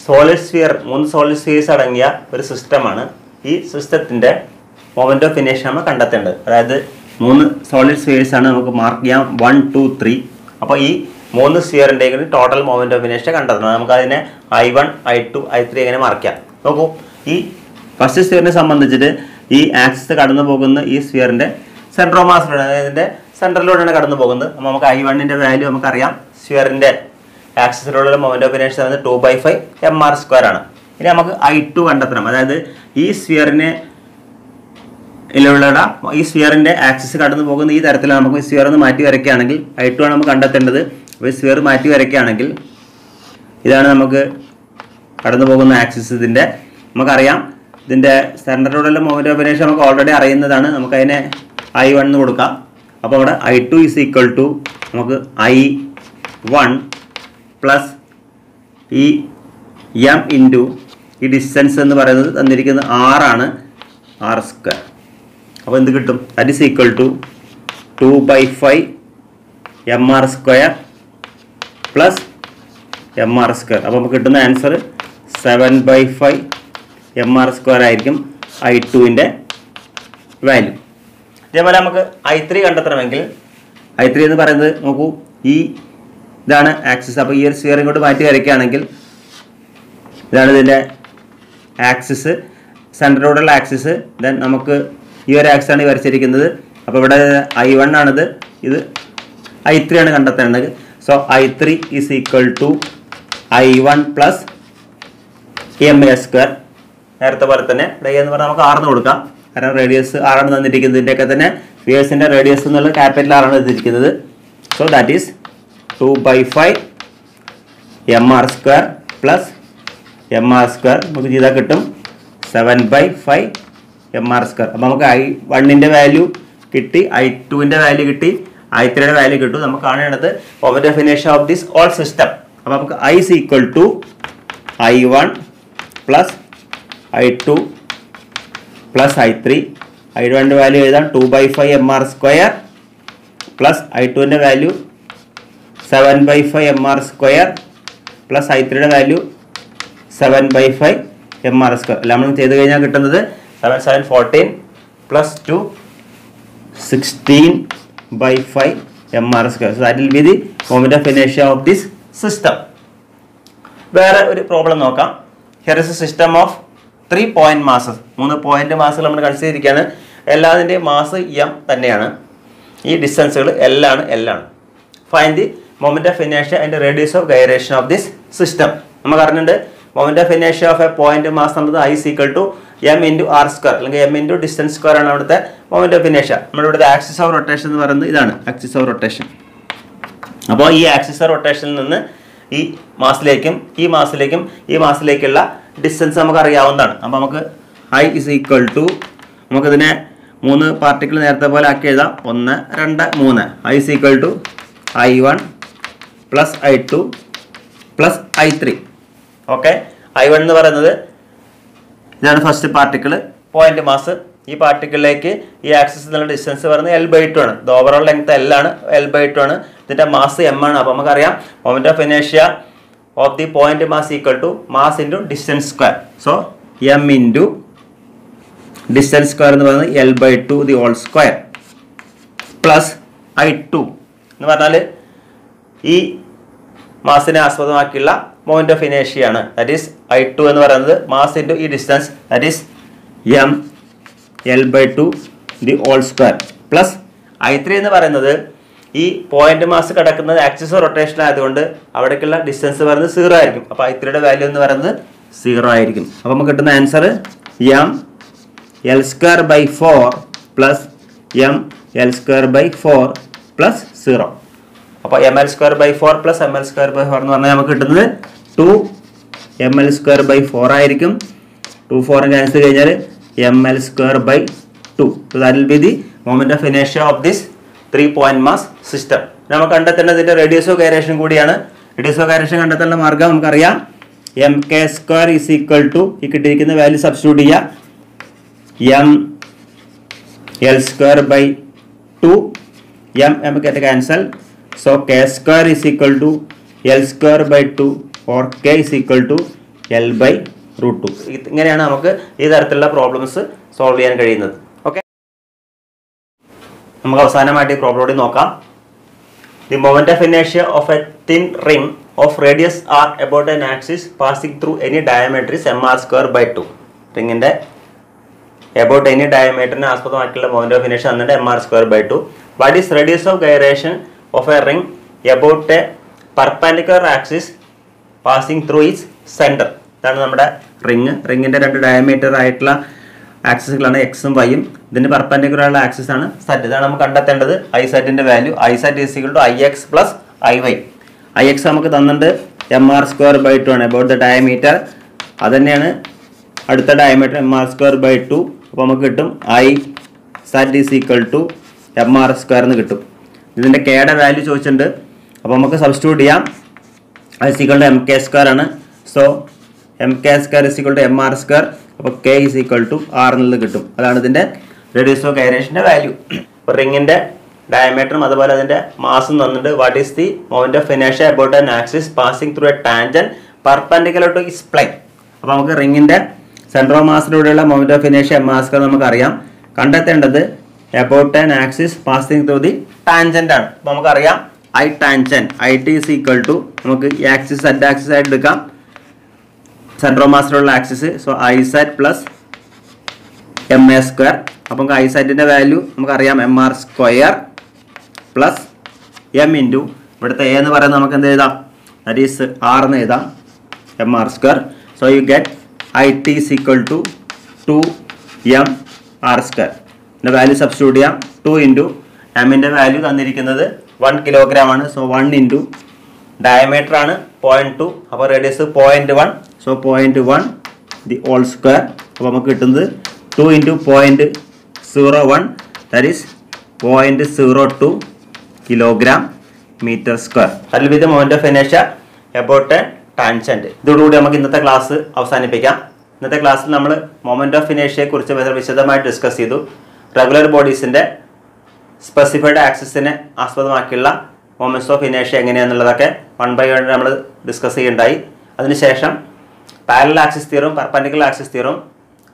സോളിഡ് സ്ഫിയർ, 3 സോളിഡ് സ്ഫിയേഴ്സ് അടങ്ങിയ ഒരു സിസ്റ്റമാണ്. ഈ സിസ്റ്റത്തിന്റെ മൊമെന്റ് ഓഫ് ഇനേർഷ്യ നമ്മൾ കണ്ടെത്തേണ്ടത്. അതായത് 3 സോളിഡ് സ്ഫിയേഴ്സ് ആണ്. നമുക്ക് മാർക്ക് ചെയ്യാം 1, 2, 3. അപ്പോൾ ഈ 3 സ്ഫിയറിൻ്റെയും ടോട്ടൽ മൊമെന്റ് ഓഫ് ഇനേർഷ്യ കണ്ടെത്തണം. നമുക്ക് അതിനെ I1, I2, I3 എങ്ങനെ മാർക്ക് ചെയ്യാം. നോക്കൂ, ഈ ഫസ്റ്റ് സ്ഫിയറിനെ സംബന്ധിച്ചിട്ട് ഈ ആക്സിസ് കടന്നു പോകുന്ന ഈ സ്ഫിയറിന്റെ സെൻട്രൽ ഓഫ് മാസിലൂടെ, അതായത് ഇതിന്റെ സെൻട്രലിലൂടെയാണ് കടന്നു പോകുന്നത്. അപ്പോൾ നമുക്ക് I1ന്റെ വാല്യൂ നമുക്കറിയാം. സ്ഫിയറിന്റെ ആക്സിസിലുള്ള മൊമെന്റ് ഓഫ് ഇനേർഷ്യ 2/5 mr² ആണ്. ഇനി നമുക്ക് I2 കണ്ടെത്തണം. അതായത് ഈ സ്ഫിയറിനെ ഈ സ്ഫിയറിന്റെ ആക്സിസ് കടന്നു പോകുന്ന ഈ തരത്തിലാണ്. നമുക്ക് ഈ സ്ഫിയർ ഒന്ന് മാറ്റി വരയ്ക്കുകയാണെങ്കിൽ I2 ആണ് നമുക്ക് കണ്ടെത്തേണ്ടത്. അപ്പോൾ ഈ സ്ഫിയർ മാറ്റി വരയ്ക്കുകയാണെങ്കിൽ ഇതാണ് നമുക്ക് കടന്നു പോകുന്ന ആക്സിസ്. ഇതിന്റെ നമുക്കറിയാം ഇതിന്റെ സെൻട്രലിലുള്ള മൊമെന്റ് ഓഫ് ഇനേർഷ്യ നമുക്ക് ഓൾറെഡി അറിയുന്നതാണ്. നമുക്ക് അതിനെ I1 എന്ന് കൊടുക്കാം. അപ്പോൾ അവിടെ I2 is equal to നമുക്ക് I1 പ്ലസ് ഈ m ഇൻറ്റു ഈ ഡിസ്റ്റൻസ് എന്ന് പറയുന്നത് തന്നിരിക്കുന്നത് r ആണ്, r². അപ്പോൾ എന്ത് കിട്ടും? That is equal to 2/5 mr² plus mr². അപ്പോൾ നമുക്ക് കിട്ടുന്ന ആൻസർ 7/5 mr² ആയിരിക്കും I2ൻ്റെ വാല്യൂ. ഇതേപോലെ നമുക്ക് I3 കണ്ടെത്തണമെങ്കിൽ I3 എന്ന് പറയുന്നത് നോക്കൂ, ഈ ഇതാണ് ആക്സിസ്. അപ്പോൾ ഈ ഒരു സ്ഫിയർ ഇങ്ങോട്ട് മാറ്റി വരയ്ക്കുകയാണെങ്കിൽ ഇതാണ് ഇതിൻ്റെ ആക്സിസ്, സെൻട്രലോടുള്ള ആക്സിസ്. ദെൻ നമുക്ക് ഈ ഒരു ആക്സിസ് ആണ് വരച്ചിരിക്കുന്നത്. അപ്പോൾ ഇവിടെ I1 ആണിത്, ഇത് I3 ആണ് കണ്ടെത്തേണ്ടത്. So I3 is equal to I1 plus ma². നേരത്തെ പോലെ തന്നെ ഇവിടെ എന്ന് പറഞ്ഞാൽ നമുക്ക് 6 എന്ന് കൊടുക്കാം. കാരണം റേഡിയസ് 6 ആണ് തന്നിരിക്കുന്നത്. ഇതിൻ്റെയൊക്കെ തന്നെ സ്ഫിയേഴ്സിൻ്റെ റേഡിയസ് എന്നുള്ള ക്യാപിറ്റൽ 6 ആണ് തന്നിരിക്കുന്നത്. So that is 2/5 mr² plus mr². നമുക്ക് ചെയ്താൽ കിട്ടും 7/5 mr². അപ്പോൾ നമുക്ക് I1ൻ്റെ വാല്യൂ കിട്ടി, I2ൻ്റെ വാല്യൂ കിട്ടി, I3യുടെ വാല്യൂ കിട്ടും. നമുക്ക് കാണേണ്ടത് moment of inertia of this all system. അപ്പോൾ നമുക്ക് I is equal to I1 plus I2 plus I3. I1ൻ്റെ വാല്യൂ എഴുതാം 2/5 mr² പ്ലസ് I2ൻ്റെ വാല്യൂ 7/5 mr² പ്ലസ് I3യുടെ വാല്യൂ 7/5 mr². എല്ലാം നമ്മൾ ചെയ്ത് കഴിഞ്ഞാൽ കിട്ടുന്നത് 7, 7, 14 plus 2 16/5 mr². So that will be the moment of inertia of this system. വേറെ ഒരു പ്രോബ്ലം നോക്കാം. Here is a system of 3 point masses. 3 point മാസുകൾ നമ്മൾ കൺസിഡർ ചെയ്തിരിക്കുകയാണ്. എല്ലാതിൻ്റെയും മാസ് m തന്നെയാണ്. ഈ ഡിസ്റ്റൻസുകൾ L ആണ്. Find the moment of inertia and the radius of gyration of this system. നമുക്ക് അറിഞ്ഞിട്ടുണ്ട് moment of inertia of a point mass എന്നത് I is equal to m into r² അല്ലെങ്കിൽ m into distance square ആണ് അവിടുത്തെ moment of inertia. നമ്മുടെ ഇവിടുത്തെ axis of rotation എന്ന് പറയുന്നത് ഇതാണ് ആക്സിസ് ഓഫ് റൊട്ടേഷൻ. അപ്പോൾ ഈ ആക്സിസ് ഓഫ് റൊട്ടേഷനിൽ നിന്ന് ഈ മാസിലേക്കുള്ള ഡിസ്റ്റൻസ് നമുക്ക് അറിയാവുന്നതാണ്. അപ്പോൾ നമുക്ക് I is equal to നമുക്കിതിനെ 3 പാർട്ടിക്കിൾ നേരത്തെ പോലെ ആക്കി എഴുതാം. 1, 2, 3. I is equal to I1 plus I2 plus I3. Okay, I1 എന്ന് പറയുന്നത് ഇതാണ് ഫസ്റ്റ് പാർട്ടിക്കിൾ, പോയിന്റ് മാസ്. ഈ പാർട്ടിക്കിളിലേക്ക് ഈ ആക്സിസ് എന്നുള്ള ഡിസ്റ്റൻസ് പറയുന്നത് L/2 ആണ്. ഇത് ഓവറോൾ ലെങ്ത് L ആണ്, L/2 ആണ്. ഇതിന്റെ മാസ് M ആണ്. അപ്പോൾ നമുക്കറിയാം moment of inertia of the point mass equal to mass into distance square. So M into distance square എന്ന് പറയുന്നത് L/2 the whole square plus I2 എന്ന് പറഞ്ഞാൽ ഈ മാസിനെ ആസ്പദമാക്കിയുള്ള മൊമെന്റ് ഓഫ് ഇനേർഷ്യ ആണ്. ദാറ്റ് ഈസ് I2 എന്ന് പറയുന്നത് മാസ് ഇൻറ്റു ഈ distance, that is M L/2 the whole square plus I3 എന്ന് പറയുന്നത് ഈ പോയിന്റ് മാസ് കിടക്കുന്നത് ആക്സിസ് റൊട്ടേഷൻ ആയതുകൊണ്ട് അവിടേക്കുള്ള ഡിസ്റ്റൻസ് പറയുന്നത് 0 ആയിരിക്കും. അപ്പോൾ I3യുടെ വാല്യൂ എന്ന് പറയുന്നത് 0 ആയിരിക്കും. അപ്പോൾ നമുക്ക് കിട്ടുന്ന answer M L²/4 plus M L²/4 plus 0. അപ്പോൾ ML²/4 പ്ലസ് ML²/4 എന്ന് പറഞ്ഞാൽ നമുക്ക് കിട്ടുന്നത് 2 ML²/4 ആയിരിക്കും. 2 4 ക്യാൻസൽ കഴിഞ്ഞാൽ ML²/2. So that will be the moment of inertia of this 3-point mass system. നമുക്ക് കണ്ടെത്തേണ്ടതിന്റെ റേഡിയസ് ഓഫ് ഗൈറേഷൻ കൂടിയാണ്. റേഡിയസ് ഓഫ് ഗൈറേഷൻ കണ്ടെത്താനുള്ള മാർഗ്ഗം നമുക്കറിയാം. mk² is equal to ഈ കിട്ടിയിരിക്കുന്ന വാല്യൂ സബ്സ്റ്റിറ്റ്യൂട്ട് ചെയ്യുക. M L²/2 M get cancel. So k² is equal to L²/2 or k is equal to L/√2. ഇങ്ങനെയാണ് നമുക്ക് ഈ തരത്തിലുള്ള പ്രോബ്ലംസ് സോൾവ് ചെയ്യാൻ കഴിയുന്നത്. ഓക്കെ, നമുക്ക് അവസാനമായിട്ട് ഈ പ്രോബ്ലം കൂടി നോക്കാം. The moment of inertia of a thin ring of radius R about an axis passing through any diameter is mr²/2. റിംഗിന്റെ അബൌട്ട് എനി ഡയമീറ്ററിനെ ആസ്പദമാക്കിയുള്ള മൊമെന്റ് ഓഫ് ഇനേർഷ്യ എന്നിട്ട് mr²/2. What is radius of gyration of a ring about a perpendicular axis passing through its centre. ഇതാണ് നമ്മുടെ റിങ്ങിന്റെ 2 diameter ആയിട്ടുള്ള ആക്സിസുകളാണ് എക്സും വൈയും. ഇതിന് പെർപെൻഡിക്കുലർ ഉള്ള ആക്സിസ് ആണ് സെറ്റ്. ഇതാണ് നമുക്ക് കണ്ടെത്തേണ്ടത്. ഐസെറ്റിന്റെ value I Z is equal to IX plus IY. IX നമുക്ക് തന്നിട്ടുണ്ട് mr²/2 ആണ് അബൌട്ട് ദ ഡയമീറ്റർ. അത് തന്നെയാണ് അടുത്ത ഡയമീറ്റർ mr²/2. അപ്പോൾ നമുക്ക് കിട്ടും IZ is equal to mr² എന്ന് കിട്ടും. ഇതിന്റെ കെയുടെ വാല്യൂ ചോദിച്ചിട്ടുണ്ട്. അപ്പോൾ നമുക്ക് സബ്സ്റ്റിറ്റ്യൂട്ട് ചെയ്യാം. I is equal to mk² ആണ്. So mk² is equal to mr². അപ്പോൾ k is equal to r എന്നുള്ളത് കിട്ടും. അതാണ് ഇതിന്റെ റേഡിയസ് ഓഫ് ഗൈറേഷന്റെ വാല്യൂ. അപ്പോൾ റിങ്ങിന്റെ ഡയമീറ്ററും അതുപോലെ അതിന്റെ മാസും തന്നിട്ട് what is the moment of inertia about an axis passing through a tangent perpendicular to its plane. അപ്പോൾ നമുക്ക് റിങ്ങിന്റെ സെന്റർ ഓഫ് മാസിലൂടെയുള്ള മൊമെന്റ് ഓഫ് ഇനേർഷ്യ mr² നമുക്കറിയാം. കണ്ടെത്തേണ്ടത് about an axis passing through the tangent ആണ്. അപ്പോൾ നമുക്കറിയാം I tangent IT is equal to നമുക്ക് ഈ ആക്സിസ് Z ആക്സിസ് ആയിട്ട് എടുക്കാം. സെൻട്രോ മാസിലുള്ള axis. So IZ plus MA². അപ്പം IZന്റെ വാല്യൂ നമുക്കറിയാം mr² പ്ലസ് M ഇൻറ്റു ഇവിടുത്തെ A എന്ന് പറയുന്നത് നമുക്ക് എന്ത് എഴുതാം? ദാറ്റ് ഈസ് R എന്ന് എഴുതാം, mr². So you get IT is equal to 2mr². ഇതിൻ്റെ വാല്യൂ സബ്സ്റ്റിറ്റ്യൂട്ട് ചെയ്യാം. 2 ഇൻറ്റു എമ്മിൻ്റെ വാല്യൂ തന്നിരിക്കുന്നത് 1 കിലോഗ്രാം ആണ്. സോ 1 ഇൻറ്റു ഡയമീറ്റർ ആണ് 0.2. അപ്പോൾ radius 0.1. So 0.1 the whole square. അപ്പോൾ നമുക്ക് കിട്ടുന്നത് 2 into 0.01 that is 0.02 kilogram metre square. അതിൽ with moment of inertia about a tangent. ഇതോടുകൂടി നമുക്ക് ഇന്നത്തെ ക്ലാസ് അവസാനിപ്പിക്കാം. ഇന്നത്തെ ക്ലാസ്സിൽ നമ്മൾ മൊമെന്റ് ഓഫ് ഇനേർഷ്യയെ കുറിച്ച് വളരെ വിശദമായിട്ട് ഡിസ്കസ് ചെയ്തു. റെഗുലർ ബോഡീസിൻ്റെ സ്പെസിഫൈഡ് ആക്സിസിനെ ആസ്പദമാക്കിയുള്ള മൊമെന്റ്സ് ഓഫ് ഇനേർഷ്യ എങ്ങനെയാണെന്നുള്ളതൊക്കെ 1 by 1 നമ്മൾ ഡിസ്കസ് ചെയ്യുണ്ടായി. അതിനുശേഷം പാരലൽ ആക്സിസ് തിയറും പെർപെൻഡിക്കുലർ ആക്സിസ് തിയറും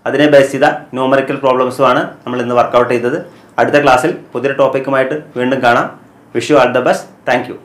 അതിനെ ബേസ് ചെയ്ത ന്യൂമറിക്കൽ പ്രോബ്ലംസുമാണ് നമ്മൾ ഇന്ന് വർക്കൗട്ട് ചെയ്തത്. അടുത്ത ക്ലാസ്സിൽ പുതിയൊരു ടോപ്പിക്കുമായിട്ട് വീണ്ടും കാണാം. Wish you all the best. Thank you.